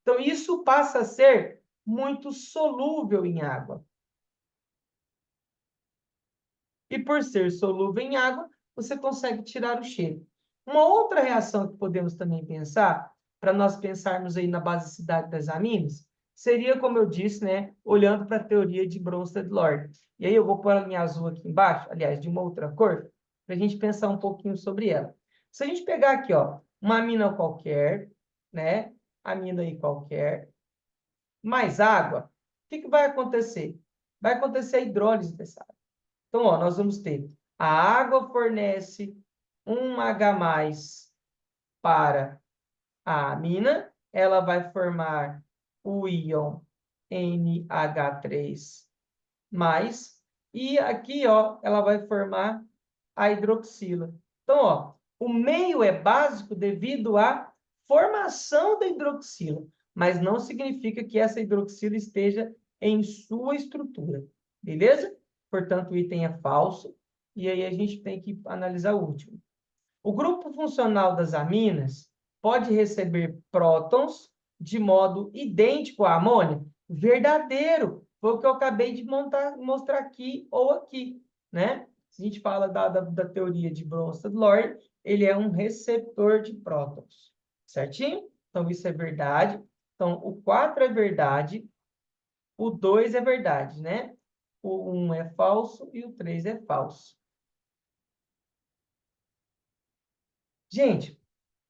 Então, isso passa a ser muito solúvel em água. E por ser solúvel em água, você consegue tirar o cheiro. Uma outra reação que podemos também pensar, para nós pensarmos aí na basicidade das aminas, seria, como eu disse, né, olhando para a teoria de Bronsted-Lord. E aí eu vou pôr a linha azul aqui embaixo, aliás, de uma outra cor, para a gente pensar um pouquinho sobre ela. Se a gente pegar aqui, ó, uma amina qualquer, né, amina aí qualquer, mais água, o que vai acontecer? Vai acontecer a hidrólise dessa água. Então, ó, nós vamos ter a água fornece um H+ para a amina, ela vai formar o íon NH3+, e aqui, ó, ela vai formar a hidroxila. Então, ó, o meio é básico devido à formação da hidroxila, mas não significa que essa hidroxila esteja em sua estrutura, beleza? Portanto, o item é falso, e aí a gente tem que analisar o último. O grupo funcional das aminas pode receber prótons de modo idêntico à amônia? Verdadeiro. Foi o que eu acabei de mostrar aqui ou aqui, né? Se a gente fala da teoria de Bronsted-Lord, ele é um receptor de prótons, certinho? Então, isso é verdade. Então, o 4 é verdade, o 2 é verdade, né? O 1 é falso e o 3 é falso. Gente,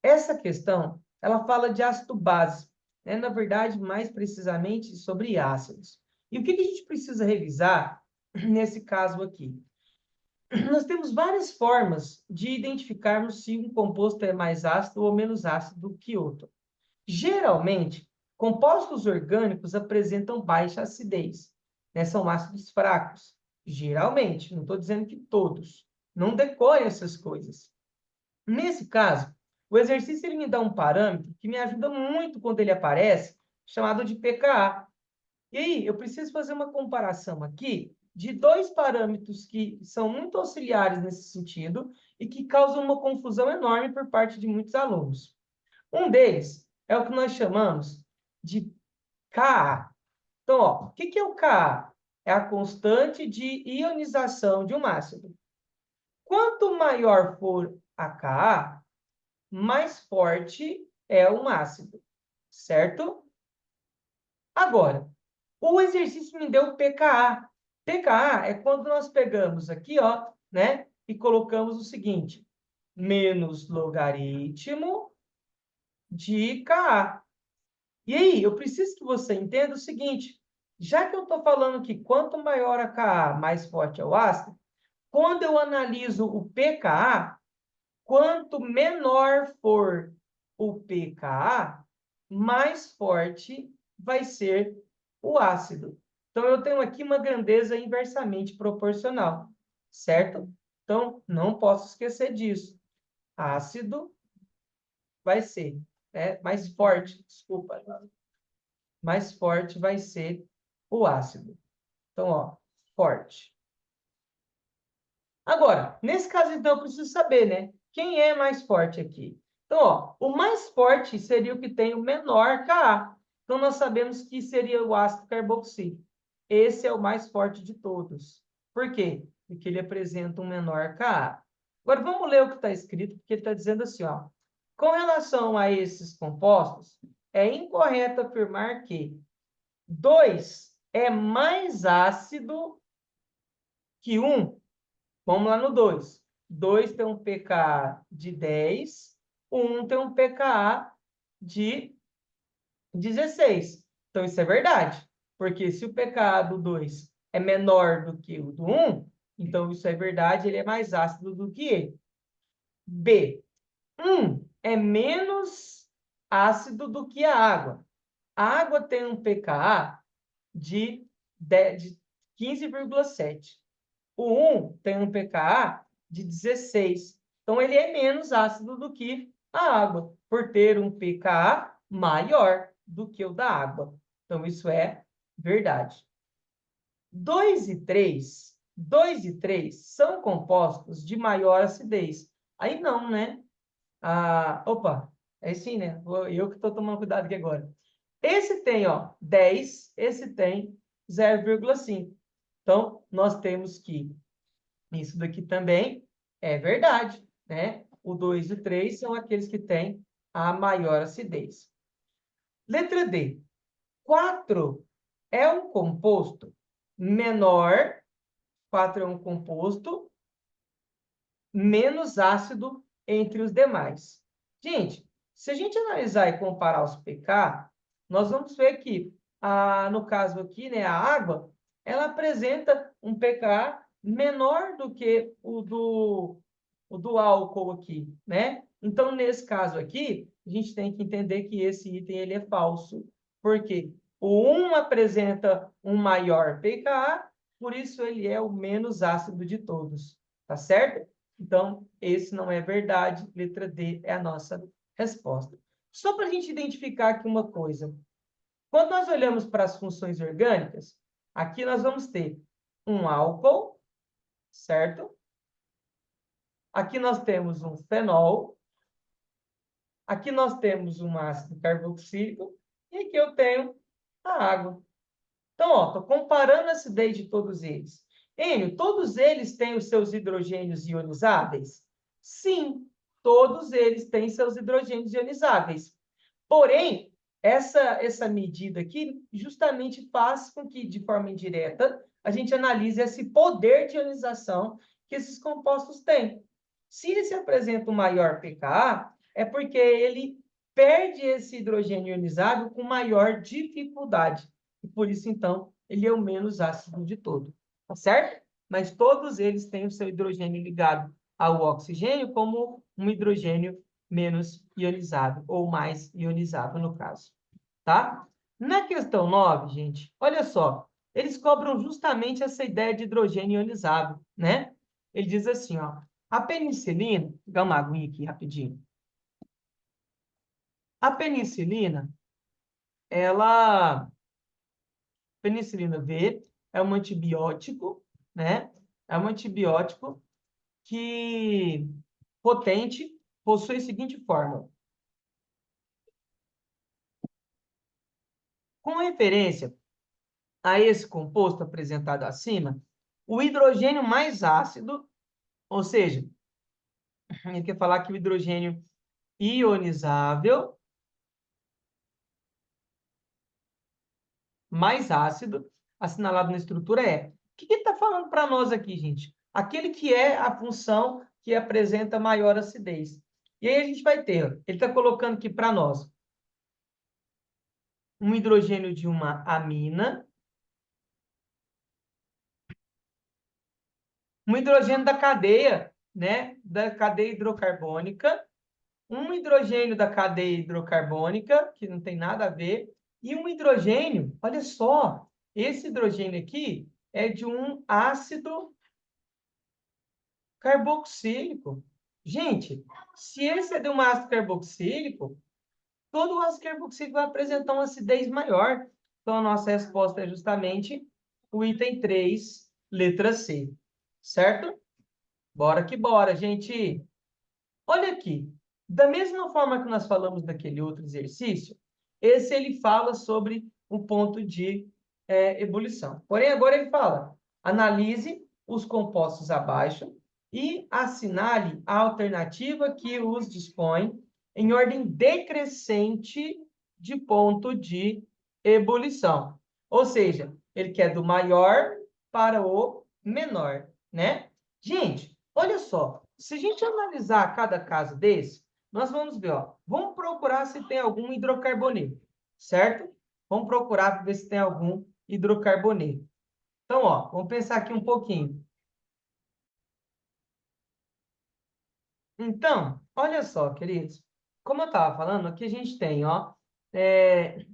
essa questão, ela fala de ácido base, né? Na verdade, mais precisamente sobre ácidos. E o que a gente precisa revisar nesse caso aqui? Nós temos várias formas de identificarmos se um composto é mais ácido ou menos ácido que outro. Geralmente, compostos orgânicos apresentam baixa acidez, né? São ácidos fracos. Geralmente, não estou dizendo que todos. Não decore essas coisas. Nesse caso, o exercício ele me dá um parâmetro que me ajuda muito quando ele aparece, chamado de pKa. E aí, eu preciso fazer uma comparação aqui de dois parâmetros que são muito auxiliares nesse sentido e que causam uma confusão enorme por parte de muitos alunos. Um deles é o que nós chamamos de Ka. Então, ó, o que é o Ka? É a constante de ionização de um ácido. Quanto maior for a Ka, mais forte é um ácido, certo? Agora, o exercício me deu pKa. pKa é quando nós pegamos aqui, ó, né, e colocamos o seguinte, menos logaritmo de Ka. E aí, eu preciso que você entenda o seguinte, já que eu estou falando que quanto maior a Ka, mais forte é o ácido, quando eu analiso o pKa, quanto menor for o pKa, mais forte vai ser o ácido. Então, eu tenho aqui uma grandeza inversamente proporcional, certo? Então, não posso esquecer disso. Ácido vai ser, né, mais forte, desculpa. Mais forte vai ser o ácido. Então, ó, forte. Agora, nesse caso, então, eu preciso saber, né? Quem é mais forte aqui? Então, ó, o mais forte seria o que tem o menor Ka. Então, nós sabemos que seria o ácido carboxílico. esse é o mais forte de todos. Por quê? Porque ele apresenta um menor Ka. Agora, vamos ler o que está escrito, porque ele está dizendo assim, ó. Com relação a esses compostos, é incorreto afirmar que 2 é mais ácido que 1. Vamos lá no 2. 2 tem um pKa de 10, o 1 tem um pKa de 16. Então, isso é verdade. Porque se o pKa do 2 é menor do que o do 1, então isso é verdade, ele é mais ácido do que ele. B. 1 é menos ácido do que a água. A água tem um pKa de 15,7. O 1 tem um pKa de 16. Então, ele é menos ácido do que a água, por ter um pKa maior do que o da água. Então, isso é verdade. 2 e 3 são compostos de maior acidez. Aí não, né? Opa, é sim, né? Eu que estou tomando cuidado aqui agora. Esse tem, ó, 10, esse tem 0,5. Então, nós temos que isso daqui também é verdade, né? O 2 e o 3 são aqueles que têm a maior acidez. Letra D. 4 é um composto menor, 4 é um composto menos ácido entre os demais. Gente, se a gente analisar e comparar os pK, nós vamos ver que, no caso aqui, né, a água, ela apresenta um pK menor do que o do álcool aqui, né? Então, nesse caso aqui, a gente tem que entender que esse item ele é falso. Por quê? O 1 apresenta um maior pKa, por isso ele é o menos ácido de todos, tá certo? Então, esse não é verdade. Letra D é a nossa resposta. Só para a gente identificar aqui uma coisa. Quando nós olhamos para as funções orgânicas, aqui nós vamos ter um álcool, certo? Aqui nós temos um fenol. Aqui nós temos um ácido carboxílico. E aqui eu tenho a água. Então, ó, estou comparando a acidez de todos eles. Enio, todos eles têm os seus hidrogênios ionizáveis? Sim, todos eles têm seus hidrogênios ionizáveis. Porém, essa medida aqui justamente faz com que, de forma indireta, a gente analise esse poder de ionização que esses compostos têm. Se ele se apresenta um maior pKa, é porque ele perde esse hidrogênio ionizável com maior dificuldade. E por isso, então, ele é o menos ácido de todo. Tá certo? Mas todos eles têm o seu hidrogênio ligado ao oxigênio como um hidrogênio menos ionizado, ou mais ionizado, no caso. Tá? Na questão 9, gente, olha só. Eles cobram justamente essa ideia de hidrogênio ionizado, né? Ele diz assim, ó. A penicilina, vou pegar uma aguinha aqui rapidinho. A penicilina, penicilina V é um antibiótico, né? É um antibiótico que potente, possui a seguinte fórmula. Com referência a esse composto apresentado acima, o hidrogênio mais ácido, ou seja, ele quer falar que o hidrogênio ionizável mais ácido, assinalado na estrutura é. O que ele está falando para nós aqui, gente? Aquele que é a função que apresenta maior acidez. E aí a gente vai ter, ele está colocando aqui para nós um hidrogênio de uma amina, um hidrogênio da cadeia, né? Da cadeia hidrocarbônica, um hidrogênio da cadeia hidrocarbônica, que não tem nada a ver, e um hidrogênio, olha só, esse hidrogênio aqui é de um ácido carboxílico. Gente, se esse é de um ácido carboxílico, todo ácido carboxílico vai apresentar uma acidez maior. Então, a nossa resposta é justamente o item 3, letra C. Certo? Bora que bora, gente. Olha aqui. Da mesma forma que nós falamos daquele outro exercício, esse ele fala sobre o ponto de ebulição. Porém, agora ele fala, analise os compostos abaixo e assinale a alternativa que os dispõe em ordem decrescente de ponto de ebulição. Ou seja, ele quer do maior para o menor, né? Gente, olha só, se a gente analisar cada caso desse, nós vamos ver, ó, vamos procurar se tem algum hidrocarboneto, certo? Vamos procurar para ver se tem algum hidrocarboneto. Então, ó, vamos pensar aqui um pouquinho. Então, olha só, queridos. Como eu estava falando, aqui a gente tem, ó,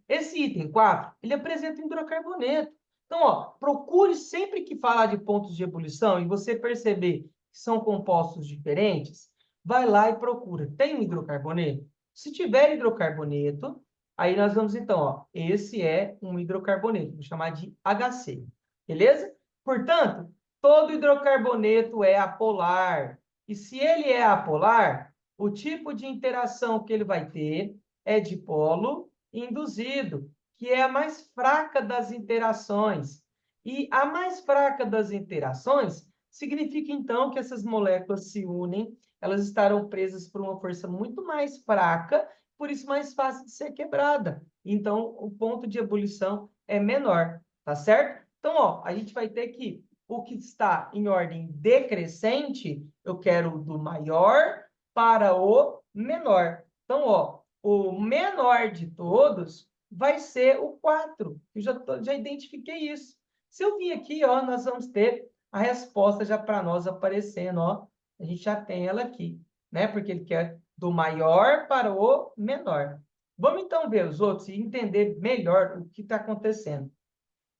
esse item 4, ele apresenta hidrocarboneto. Então, ó, procure sempre que falar de pontos de ebulição e você perceber que são compostos diferentes, vai lá e procura. Tem um hidrocarboneto? Se tiver hidrocarboneto, aí nós vamos então, ó, esse é um hidrocarboneto, vou chamar de HC, beleza? Portanto, todo hidrocarboneto é apolar. E se ele é apolar, o tipo de interação que ele vai ter é dipolo induzido, que é a mais fraca das interações. E a mais fraca das interações significa, então, que essas moléculas se unem, elas estarão presas por uma força muito mais fraca, por isso mais fácil de ser quebrada. Então, o ponto de ebulição é menor, tá certo? Então, ó, a gente vai ter que o que está em ordem decrescente, eu quero do maior para o menor. Então, ó, o menor de todos vai ser o 4. Eu já identifiquei isso. Se eu vir aqui, ó, nós vamos ter a resposta já para nós aparecendo, ó. A gente já tem ela aqui, né? Porque ele quer do maior para o menor. Vamos então ver os outros e entender melhor o que está acontecendo.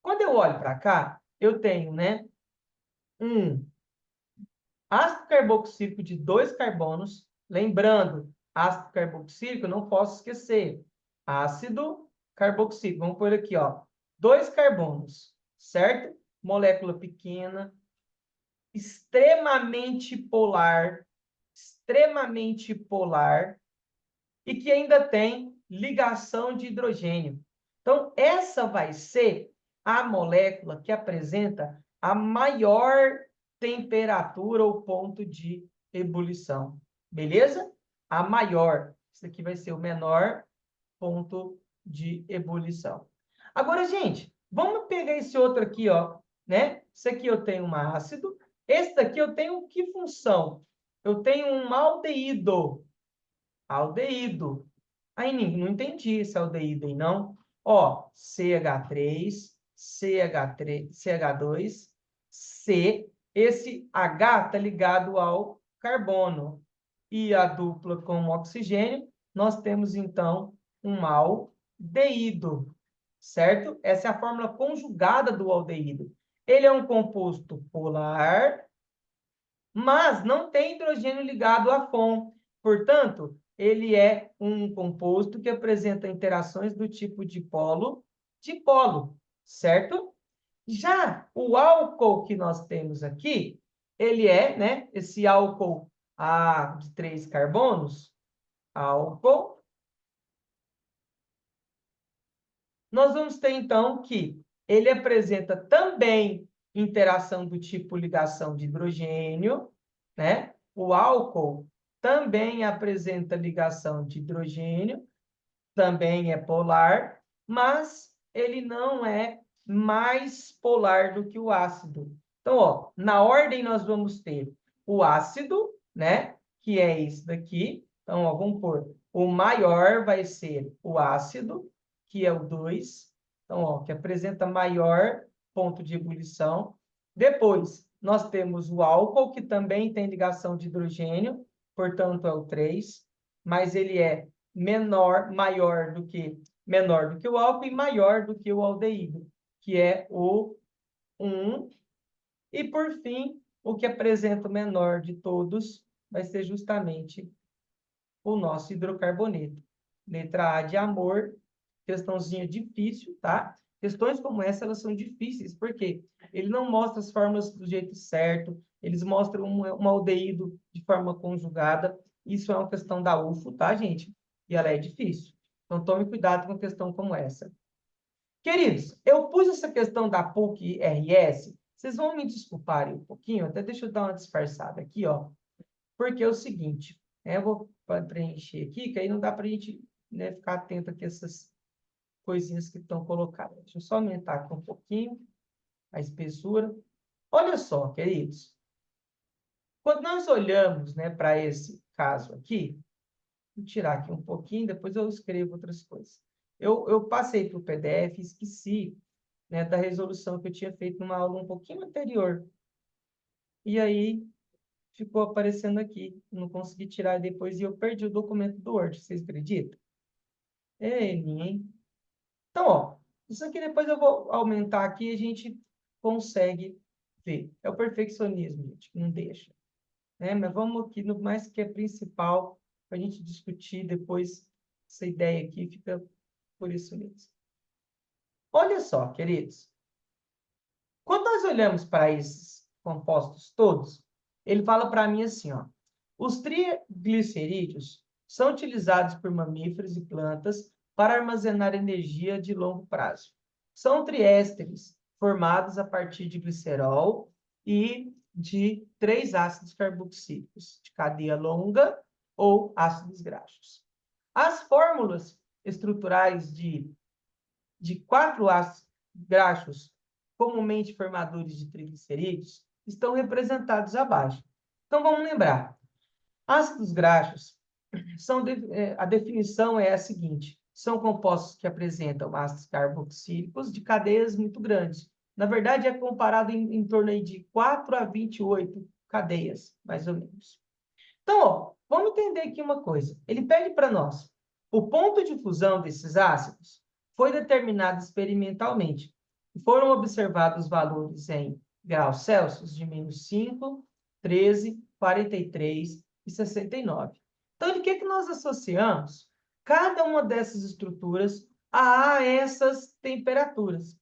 Quando eu olho para cá, eu tenho, né, um ácido carboxílico de 2 carbonos. Lembrando, ácido carboxílico, não posso esquecer. Ácido carboxílico. Vamos pôr aqui, ó. 2 carbonos, certo? Molécula pequena, extremamente polar, e que ainda tem ligação de hidrogênio. Então, essa vai ser a molécula que apresenta a maior temperatura ou ponto de ebulição. Beleza? A maior. Isso aqui vai ser o menor ponto de ebulição. Agora, gente, vamos pegar esse outro aqui, ó, né? Esse aqui eu tenho um ácido. Esse daqui eu tenho que função? Eu tenho um aldeído. Aldeído. Aí, não entendi esse aldeído aí, não. Ó, CH3, CH3, CH2, C. Esse H está ligado ao carbono. E a dupla com o oxigênio, nós temos, então, um aldeído, certo? Essa é a fórmula conjugada do aldeído. Ele é um composto polar, mas não tem hidrogênio ligado à FON. Portanto, ele é um composto que apresenta interações do tipo dipolo, certo? Já o álcool que nós temos aqui, ele é, né, esse álcool de 3 carbonos, álcool. Nós vamos ter, então, que ele apresenta também interação do tipo ligação de hidrogênio, né? O álcool também apresenta ligação de hidrogênio, também é polar, mas ele não é mais polar do que o ácido. Então, ó, na ordem nós vamos ter o ácido, né? Que é esse daqui. Então, ó, vamos pôr, o maior vai ser o ácido, que é o 2. Então, ó, que apresenta maior ponto de ebulição. Depois, nós temos o álcool, que também tem ligação de hidrogênio, portanto, é o 3, mas ele é menor do que o álcool e maior do que o aldeído, que é o 1. E, por fim, o que apresenta o menor de todos vai ser justamente o nosso hidrocarboneto. Letra A de amor, questãozinha difícil, tá? Questões como essa, elas são difíceis, porque ele não mostra as fórmulas do jeito certo, eles mostram um aldeído de forma conjugada. Isso é uma questão da UFO, tá, gente? E ela é difícil. Então, tome cuidado com questão como essa. Queridos, eu pus essa questão da PUC-RS, vocês vão me desculparem um pouquinho, até deixa eu dar uma disfarçada aqui, ó, porque é o seguinte, eu vou preencher aqui, que aí não dá para a gente, né, ficar atento aqui a essas coisinhas que estão colocadas. Deixa eu só aumentar aqui um pouquinho a espessura. Olha só, queridos, quando nós olhamos, né, para esse caso aqui, vou tirar aqui um pouquinho, depois eu escrevo outras coisas. Eu passei para o PDF e esqueci, né, da resolução que eu tinha feito numa aula um pouquinho anterior. E aí ficou aparecendo aqui. Não consegui tirar depois e eu perdi o documento do Word. Vocês acreditam? Hein? Então, ó, isso aqui depois eu vou aumentar aqui e a gente consegue ver. É o perfeccionismo, gente, que não deixa. Né? Mas vamos aqui no mais que é principal para a gente discutir depois. Essa ideia aqui fica por isso mesmo. Olha só, queridos. Quando nós olhamos para esses compostos todos, ele fala para mim assim, ó, os triglicerídeos são utilizados por mamíferos e plantas para armazenar energia de longo prazo. São triésteres formados a partir de glicerol e de 3 ácidos carboxílicos de cadeia longa ou ácidos graxos. As fórmulas estruturais de 4 ácidos graxos, comumente formadores de triglicerídeos, estão representados abaixo. Então, vamos lembrar. Ácidos graxos, a definição é a seguinte, são compostos que apresentam ácidos carboxílicos de cadeias muito grandes. Na verdade, é comparado em torno aí de 4 a 28 cadeias, mais ou menos. Então, ó, vamos entender aqui uma coisa. Ele pede para nós, o ponto de fusão desses ácidos foi determinado experimentalmente. Foram observados valores em graus Celsius de -5, 13, 43 e 69. Então, o que nós associamos cada uma dessas estruturas a essas temperaturas?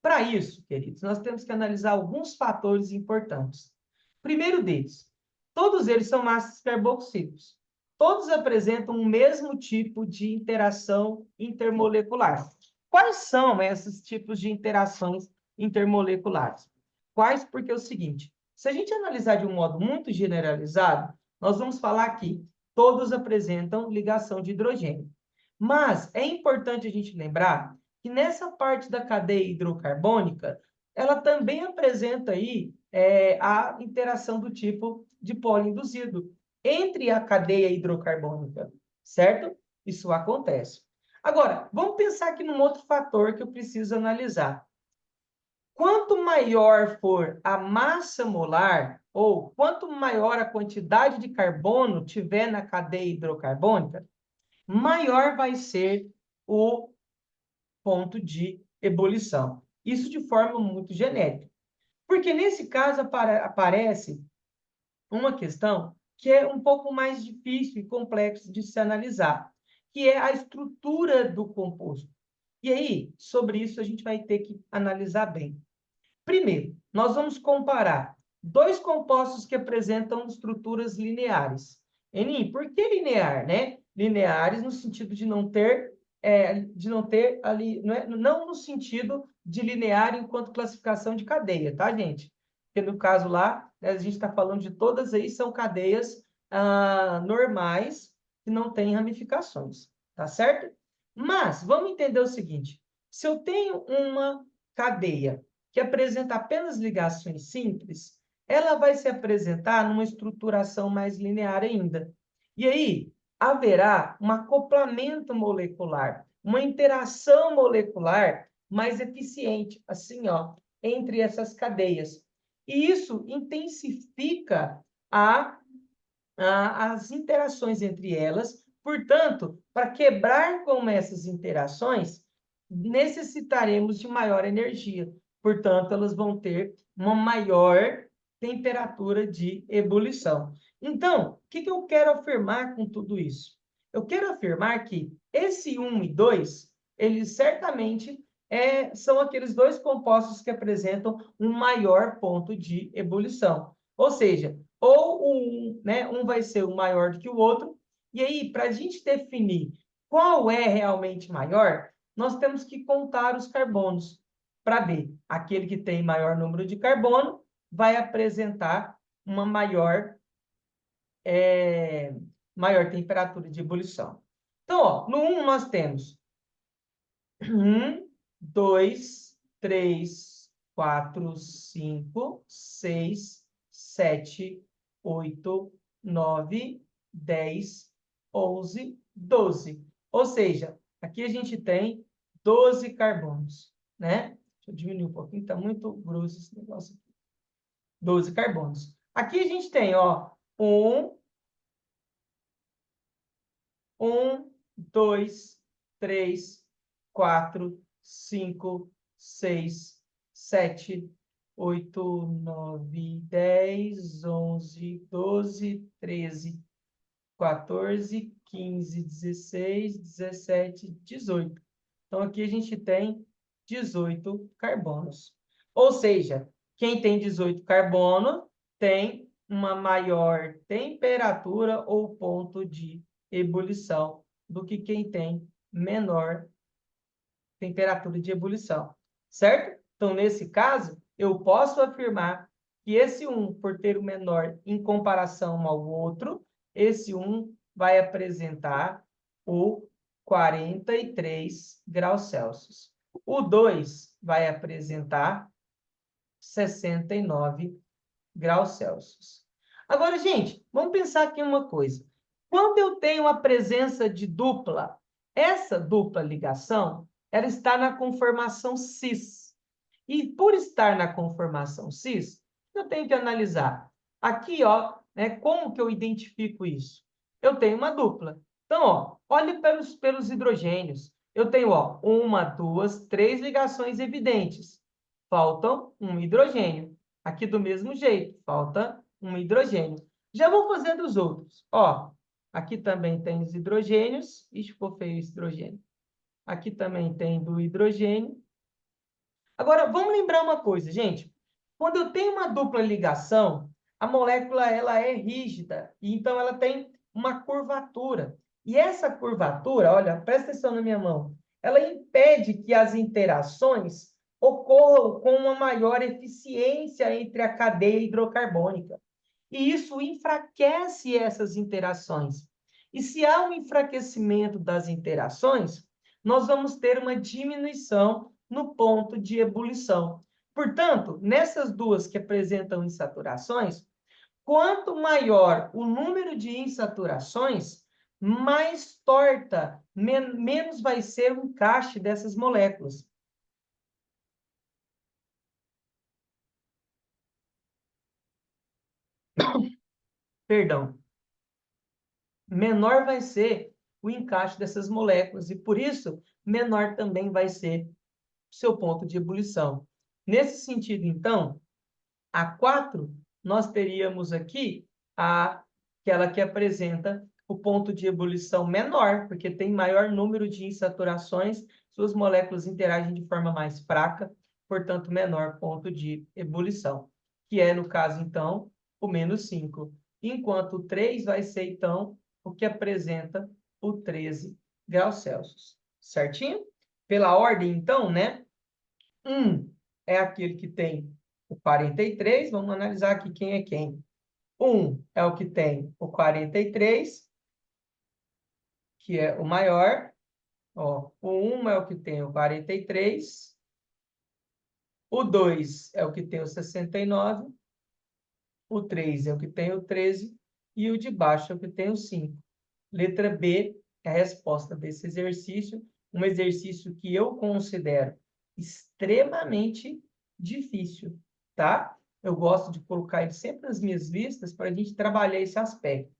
Para isso, queridos, nós temos que analisar alguns fatores importantes. Primeiro deles, todos eles são ácidos carboxílicos. Todos apresentam o mesmo tipo de interação intermolecular. Quais são esses tipos de interações intermoleculares? Quais? Porque é o seguinte, se a gente analisar de um modo muito generalizado, nós vamos falar que todos apresentam ligação de hidrogênio. Mas é importante a gente lembrar que nessa parte da cadeia hidrocarbônica, ela também apresenta aí a interação do tipo de polo induzido entre a cadeia hidrocarbônica, certo? Isso acontece. Agora, vamos pensar aqui num outro fator que eu preciso analisar. Quanto maior for a massa molar, ou quanto maior a quantidade de carbono tiver na cadeia hidrocarbônica, maior vai ser o ponto de ebulição. Isso de forma muito genérica. Porque nesse caso aparece uma questão que é um pouco mais difícil e complexa de se analisar, que é a estrutura do composto. E aí, sobre isso, a gente vai ter que analisar bem. Primeiro, nós vamos comparar dois compostos que apresentam estruturas lineares. Eni, por que linear, né? Lineares no sentido de não ter ali, não no sentido de linear enquanto classificação de cadeia, tá, gente? Porque no caso lá, né, a gente está falando de todas aí, são cadeias normais que não têm ramificações, tá certo? Mas vamos entender o seguinte: se eu tenho uma cadeia que apresenta apenas ligações simples, ela vai se apresentar numa estruturação mais linear ainda. E aí, haverá um acoplamento molecular, uma interação molecular mais eficiente, assim, ó, entre essas cadeias. E isso intensifica as interações entre elas. Portanto, para quebrar com essas interações, necessitaremos de maior energia. Portanto, elas vão ter uma maior temperatura de ebulição. Então, o que eu quero afirmar com tudo isso? Eu quero afirmar que esse 1 e 2, eles certamente são aqueles dois compostos que apresentam um maior ponto de ebulição. Ou seja, ou um vai ser o maior do que o outro, e aí, para a gente definir qual é realmente maior, nós temos que contar os carbonos para ver. Aquele que tem maior número de carbono vai apresentar uma maior temperatura de ebulição. Então, ó, no 1 nós temos 1, 2, 3, 4, 5, 6, 7, 8, 9, 10, 11, 12. Ou seja, aqui a gente tem 12 carbonos, né? Deixa eu diminuir um pouquinho, está muito grosso esse negócio aqui. 12 carbonos. Aqui a gente tem, ó, 2, 3, 4, 5, 6, 7, 8, 9, 10, 11, 12, 13, 14, 15, 16, 17, 18. Então, aqui a gente tem 18 carbonos. Ou seja, quem tem 18 carbono tem uma maior temperatura ou ponto de ebulição do que quem tem menor temperatura de ebulição, certo? Então, nesse caso, eu posso afirmar que esse 1, por ter o menor em comparação ao outro, esse 1 vai apresentar o 43 graus Celsius. O 2 vai apresentar 69 graus Celsius. Agora, gente, vamos pensar aqui uma coisa. Quando eu tenho a presença de dupla, essa dupla ligação, ela está na conformação cis. E por estar na conformação cis, eu tenho que analisar. Aqui, ó, né, como que eu identifico isso? Eu tenho uma dupla. Então, ó, olhe pelos hidrogênios. Eu tenho, ó, 1, 2, 3 ligações evidentes. Faltam um hidrogênio. Aqui do mesmo jeito, falta um hidrogênio. Já vou fazer dos outros. Ó, aqui também tem os hidrogênios. Ixi, ficou feio esse hidrogênio. Aqui também tem do hidrogênio. Agora, vamos lembrar uma coisa, gente. Quando eu tenho uma dupla ligação, a molécula ela é rígida, e então ela tem uma curvatura. E essa curvatura, olha, presta atenção na minha mão, ela impede que as interações ocorram com uma maior eficiência entre a cadeia hidrocarbônica. E isso enfraquece essas interações. E se há um enfraquecimento das interações, nós vamos ter uma diminuição no ponto de ebulição. Portanto, nessas duas que apresentam insaturações, quanto maior o número de insaturações, mais torta, menos vai ser o encaixe dessas moléculas. Perdão. Menor vai ser o encaixe dessas moléculas e, por isso, menor também vai ser o seu ponto de ebulição. Nesse sentido, então, a 4, nós teríamos aqui aquela que apresenta o ponto de ebulição menor, porque tem maior número de insaturações, suas moléculas interagem de forma mais fraca, portanto, menor ponto de ebulição, que é, no caso, então, o -5. Enquanto o 3 vai ser, então, o que apresenta o 13 graus Celsius. Certinho? Pela ordem, então, né? 1 é aquele que tem o 43, vamos analisar aqui quem é quem. 1 é o que tem o 43, que é o maior. Ó, o 1 é o que tem o 43. O 2 é o que tem o 69. O 3 é o que tem o 13. E o de baixo é o que tem o 5. Letra B é a resposta desse exercício. Um exercício que eu considero extremamente difícil, tá? Eu gosto de colocar ele sempre nas minhas listas para a gente trabalhar esse aspecto.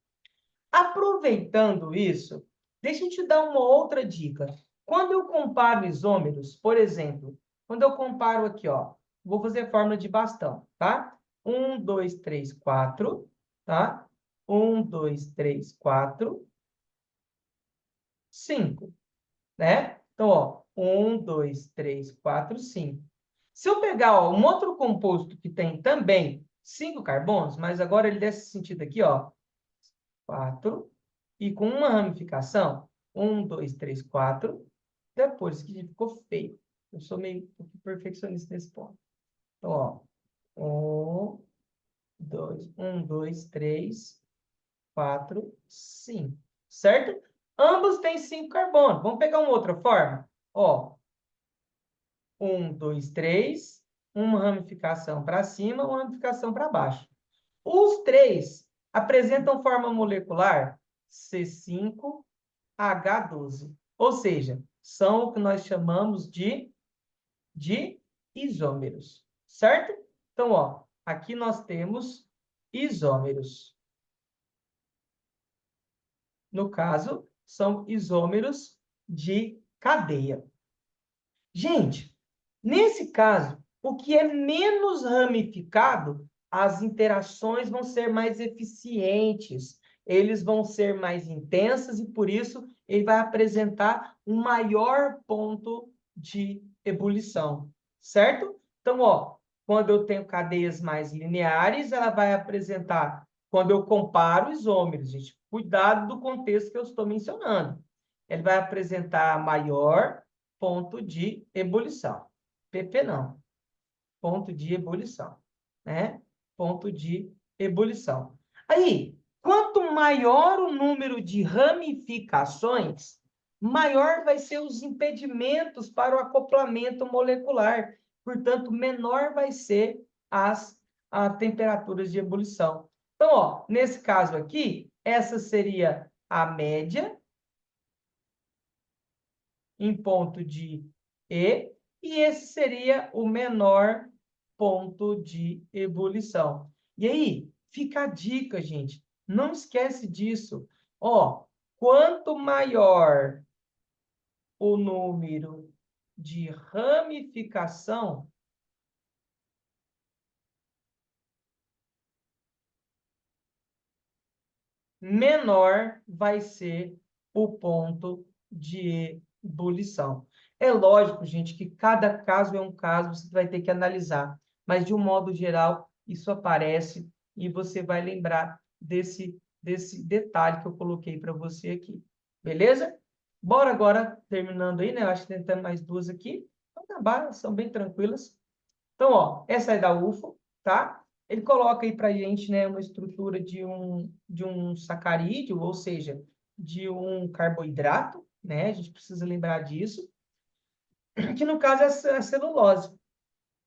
Aproveitando isso, deixa eu te dar uma outra dica. Quando eu comparo isômeros, por exemplo, quando eu comparo aqui, ó, vou fazer fórmula de bastão, tá? 1, 2, 3, 4, tá? 1, 2, 3, 4, 5, né? Então, ó, 1, 2, 3, 4, 5. Se eu pegar, ó, um outro composto que tem também 5 carbonos, mas agora ele desse sentido aqui, ó, 4, e com uma ramificação, 1, 2, 3, 4, Depois, que ficou feio. Eu sou meio perfeccionista nesse ponto. Então, ó, um, dois, três, 4, 5. Certo? Ambos têm 5 carbonos. Vamos pegar uma outra forma? Ó, 1, 2, 3. Uma ramificação para cima, uma ramificação para baixo. Os três apresentam forma molecular C5H12. Ou seja, são o que nós chamamos de isômeros. Certo? Então, ó, aqui nós temos isômeros. No caso, são isômeros de cadeia. Gente, nesse caso, o que é menos ramificado, as interações vão ser mais eficientes, eles vão ser mais intensas e, por isso, ele vai apresentar um maior ponto de ebulição, certo? Então, ó, quando eu tenho cadeias mais lineares, ela vai apresentar, quando eu comparo isômeros, gente, cuidado do contexto que eu estou mencionando. Ele vai apresentar maior ponto de ebulição. PP não. Ponto de ebulição, né? Ponto de ebulição. Aí, quanto maior o número de ramificações, maior vai ser os impedimentos para o acoplamento molecular. Portanto, menor vai ser as temperaturas de ebulição. Então, ó, nesse caso aqui, essa seria a média em ponto de E, e esse seria o menor ponto de ebulição. E aí, fica a dica, gente. Não esquece disso. Ó, quanto maior o número de ramificação, menor vai ser o ponto de ebulição. É lógico, gente, que cada caso é um caso, você vai ter que analisar, mas de um modo geral, isso aparece e você vai lembrar desse detalhe que eu coloquei para você aqui. Beleza? Bora agora, terminando aí, né? Eu acho que tem mais duas aqui. Vão acabar, são bem tranquilas. Então, ó, essa é da UFO, tá? Ele coloca aí para a gente, né, uma estrutura de um sacarídeo, ou seja, de um carboidrato, né? A gente precisa lembrar disso, que no caso é a celulose.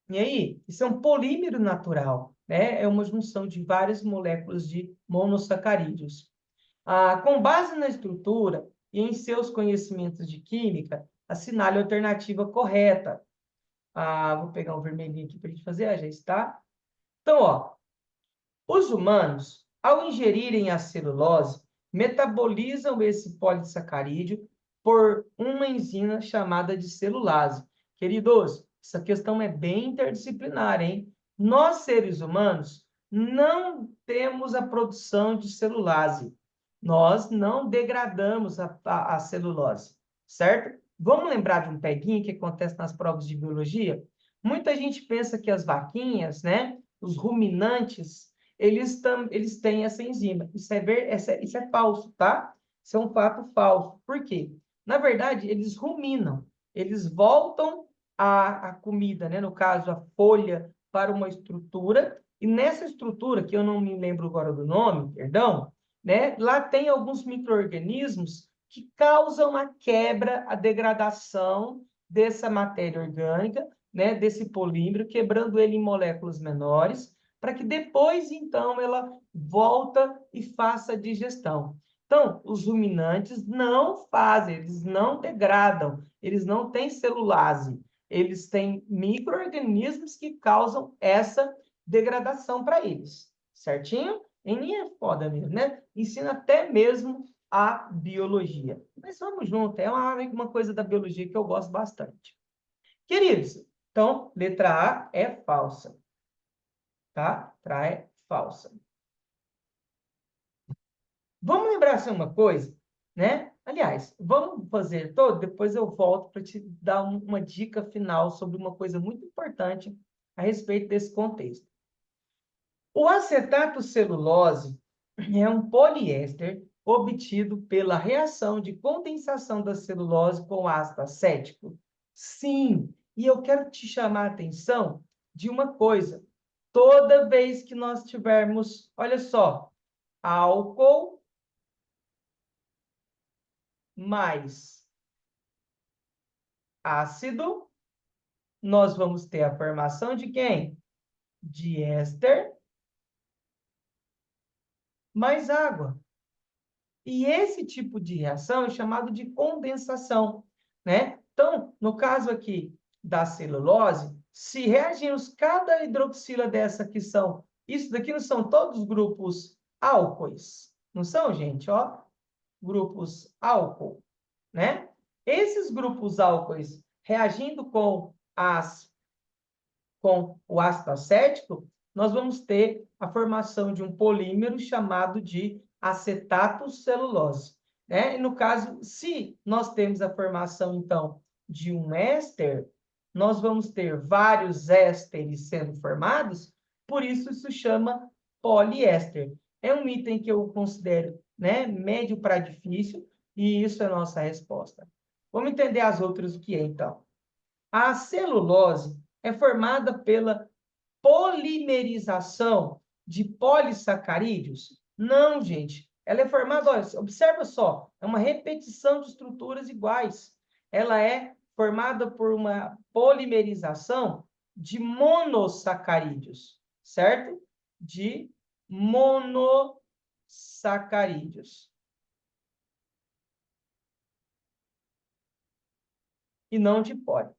E aí, isso é um polímero natural, né? É uma junção de várias moléculas de monossacarídeos. Com base na estrutura e em seus conhecimentos de química, assinale a alternativa correta. Vou pegar um vermelhinho aqui para a gente fazer, já está. Então, ó, os humanos, ao ingerirem a celulose, metabolizam esse polissacarídeo por uma enzima chamada de celulase. Queridos, essa questão é bem interdisciplinar, hein? Nós, seres humanos, não temos a produção de celulase. Nós não degradamos a celulose, certo? Vamos lembrar de um peguinho que acontece nas provas de biologia? Muita gente pensa que as vaquinhas, né, os ruminantes, eles têm essa enzima. Isso é falso, tá? Isso é um fato falso. Por quê? Na verdade, eles ruminam. Eles voltam a comida, né? No caso, a folha, para uma estrutura. E nessa estrutura, que eu não me lembro agora do nome, perdão, né? Lá tem alguns micro-organismos que causam a quebra, a degradação dessa matéria orgânica, né? Desse polímero, quebrando ele em moléculas menores, para que depois, então, ela volta e faça a digestão. Então, os ruminantes não fazem, eles não degradam, eles não têm celulase, eles têm micro-organismos que causam essa degradação para eles, certinho? Enem é foda mesmo, né? Ensina até mesmo a biologia. Mas vamos junto, é uma coisa da biologia que eu gosto bastante. Queridos, então, letra A é falsa, tá? Letra A é falsa. Vamos lembrar assim uma coisa, né? Aliás, vamos fazer todo, depois eu volto para te dar uma dica final sobre uma coisa muito importante a respeito desse contexto. O acetato celulose é um poliéster obtido pela reação de condensação da celulose com ácido acético? Sim, e eu quero te chamar a atenção de uma coisa. Toda vez que nós tivermos, olha só, álcool mais ácido, nós vamos ter a formação de quem? De éster mais água. E esse tipo de reação é chamado de condensação, né? Então, no caso aqui da celulose, se reagirmos cada hidroxila dessa que são, isso daqui não são todos grupos álcoois, não são, gente? Ó, grupos álcool, né? Esses grupos álcoois reagindo com o ácido acético, nós vamos ter a formação de um polímero chamado de acetato celulose, né? E no caso, se nós temos a formação, então, de um éster, nós vamos ter vários ésteres sendo formados, por isso isso chama poliéster. É um item que eu considero, né, médio para difícil, e isso é a nossa resposta. Vamos entender as outras o que é, então. A celulose é formada pela polimerização de polissacarídeos? Não, gente. Ela é formada, olha, observa só, é uma repetição de estruturas iguais. Ela é formada por uma polimerização de monossacarídeos, certo? De monossacarídeos. E não de poli.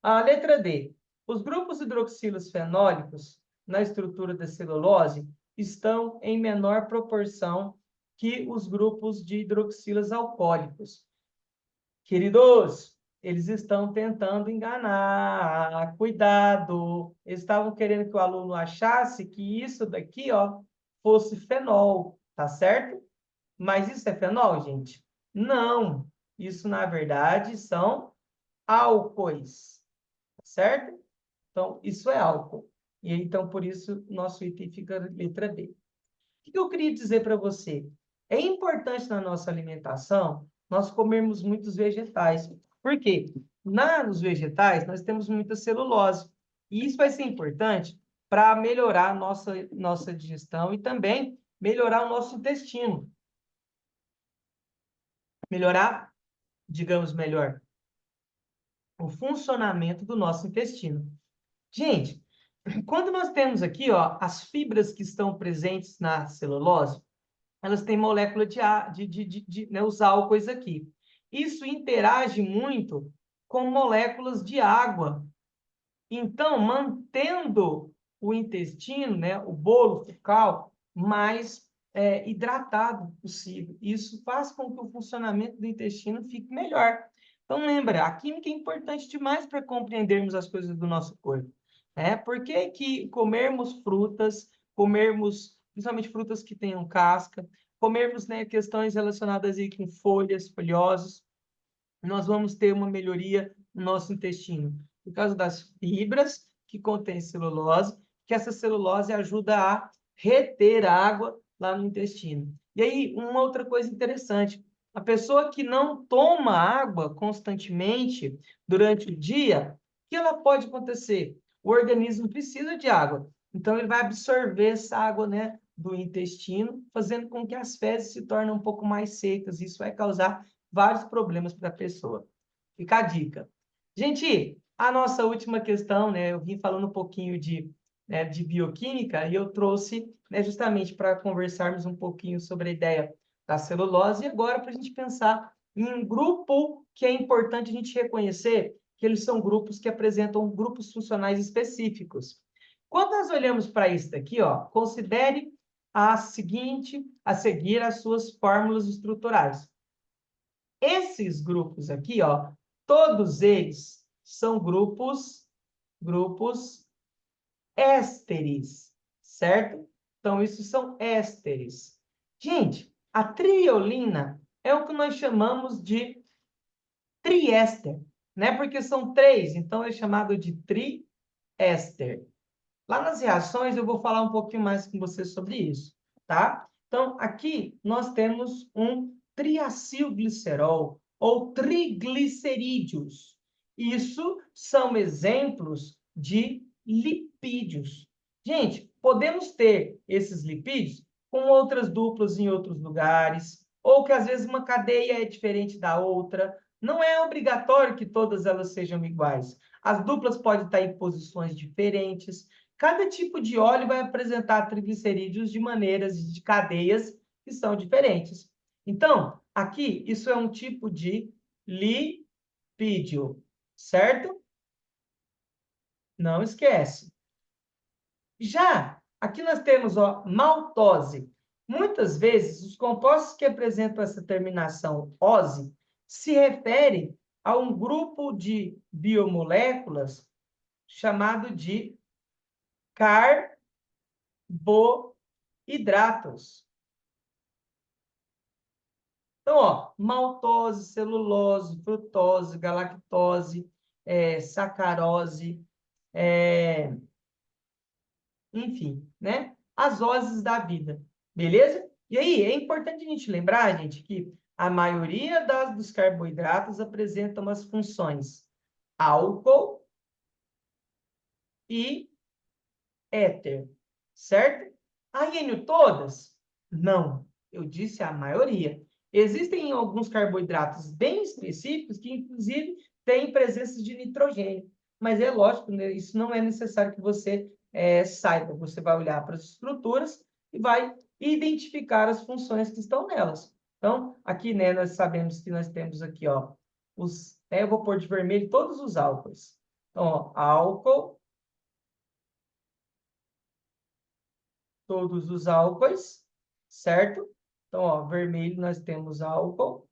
A letra D. Os grupos hidroxilos fenólicos na estrutura da celulose estão em menor proporção que os grupos de hidroxilas alcoólicos. Queridos, eles estão tentando enganar. Cuidado! Eles estavam querendo que o aluno achasse que isso daqui, ó, fosse fenol, tá certo? Mas isso é fenol, gente? Não. Isso, na verdade, são álcoois, certo? Então, isso é álcool. E então, por isso, nosso item fica letra D. O que eu queria dizer para você? É importante na nossa alimentação nós comermos muitos vegetais. Por quê? Nos vegetais, nós temos muita celulose. E isso vai ser importante para melhorar a nossa digestão e também melhorar o nosso intestino. Melhorar, digamos melhor, o funcionamento do nosso intestino. Gente, quando nós temos aqui, ó, as fibras que estão presentes na celulose, elas têm molécula né, os álcoois aqui. Isso interage muito com moléculas de água. Então, mantendo o intestino, né, o bolo fecal, mais hidratado possível. Isso faz com que o funcionamento do intestino fique melhor. Então, lembra, a química é importante demais para compreendermos as coisas do nosso corpo. Por que comermos frutas, comermos, principalmente frutas que tenham casca, comermos, né, questões relacionadas aí com folhas, folhosos, nós vamos ter uma melhoria no nosso intestino? Por causa das fibras que contêm celulose, que essa celulose ajuda a reter água lá no intestino. E aí, uma outra coisa interessante, a pessoa que não toma água constantemente durante o dia, o que ela pode acontecer? O organismo precisa de água, então ele vai absorver essa água, né, do intestino, fazendo com que as fezes se tornem um pouco mais secas. Isso vai causar vários problemas para a pessoa. Fica a dica. Gente, a nossa última questão, né? Eu vim falando um pouquinho de bioquímica e eu trouxe, né, justamente para conversarmos um pouquinho sobre a ideia da celulose e agora para a gente pensar em um grupo que é importante a gente reconhecer que eles são grupos que apresentam grupos funcionais específicos. Quando nós olhamos para isso daqui, ó, considere a seguir as suas fórmulas estruturais. Esses grupos aqui, ó, todos eles são grupos ésteres, certo? Então, isso são ésteres. Gente, a triolina é o que nós chamamos de triéster, né? Porque são três, então é chamado de triéster. Lá nas reações eu vou falar um pouquinho mais com você sobre isso, tá? Então, aqui nós temos um triacilglicerol ou triglicerídeos. Isso são exemplos de lipídios. Gente, podemos ter esses lipídios com outras duplas em outros lugares, ou que às vezes uma cadeia é diferente da outra. Não é obrigatório que todas elas sejam iguais. As duplas podem estar em posições diferentes. Cada tipo de óleo vai apresentar triglicerídeos de maneiras, de cadeias que são diferentes. Então, aqui, isso é um tipo de lipídio, certo? Não esquece. Já aqui nós temos, ó, maltose. Muitas vezes, os compostos que apresentam essa terminação -ose se referem a um grupo de biomoléculas chamado de carboidratos. Então, ó, maltose, celulose, frutose, galactose, sacarose, enfim, né? As oses da vida, beleza? E aí, é importante a gente lembrar, gente, que a maioria dos carboidratos apresentam as funções álcool e éter, certo? A Enio todas? Não, eu disse a maioria. Existem alguns carboidratos bem específicos que, inclusive, têm presença de nitrogênio. Mas é lógico, né? Isso não é necessário que você saiba. Você vai olhar para as estruturas e vai identificar as funções que estão nelas. Então, aqui, né, nós sabemos que nós temos aqui, ó, eu vou pôr de vermelho todos os álcoois. Então, ó, álcool, todos os álcoois, certo? Então, ó, vermelho nós temos álcool.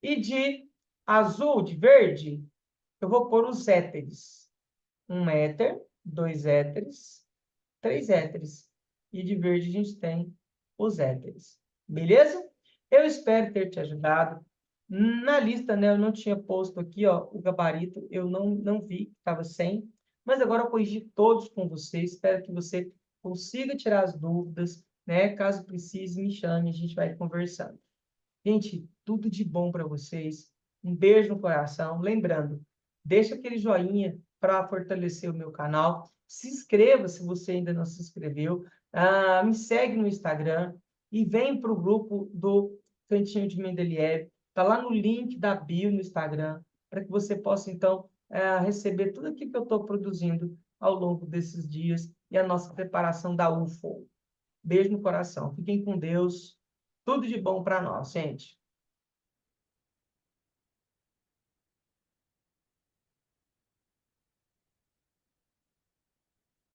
E de azul, de verde, eu vou pôr os éteres. Um éter, dois éteres, três éteres. E de verde a gente tem os éteres. Beleza? Eu espero ter te ajudado. Na lista, né, eu não tinha posto aqui, ó, o gabarito, eu não vi, estava sem. Mas agora eu corrigi todos com você. Espero que você consiga tirar as dúvidas, né? Caso precise, me chame, a gente vai conversando. Gente, tudo de bom para vocês. Um beijo no coração. Lembrando, deixa aquele joinha para fortalecer o meu canal. Se inscreva se você ainda não se inscreveu. Me segue no Instagram e vem para o grupo do Cantinho de Mendeleev. Está lá no link da bio no Instagram, para que você possa, então, receber tudo aquilo que eu estou produzindo ao longo desses dias e a nossa preparação da UFO. Beijo no coração. Fiquem com Deus. Tudo de bom para nós, gente.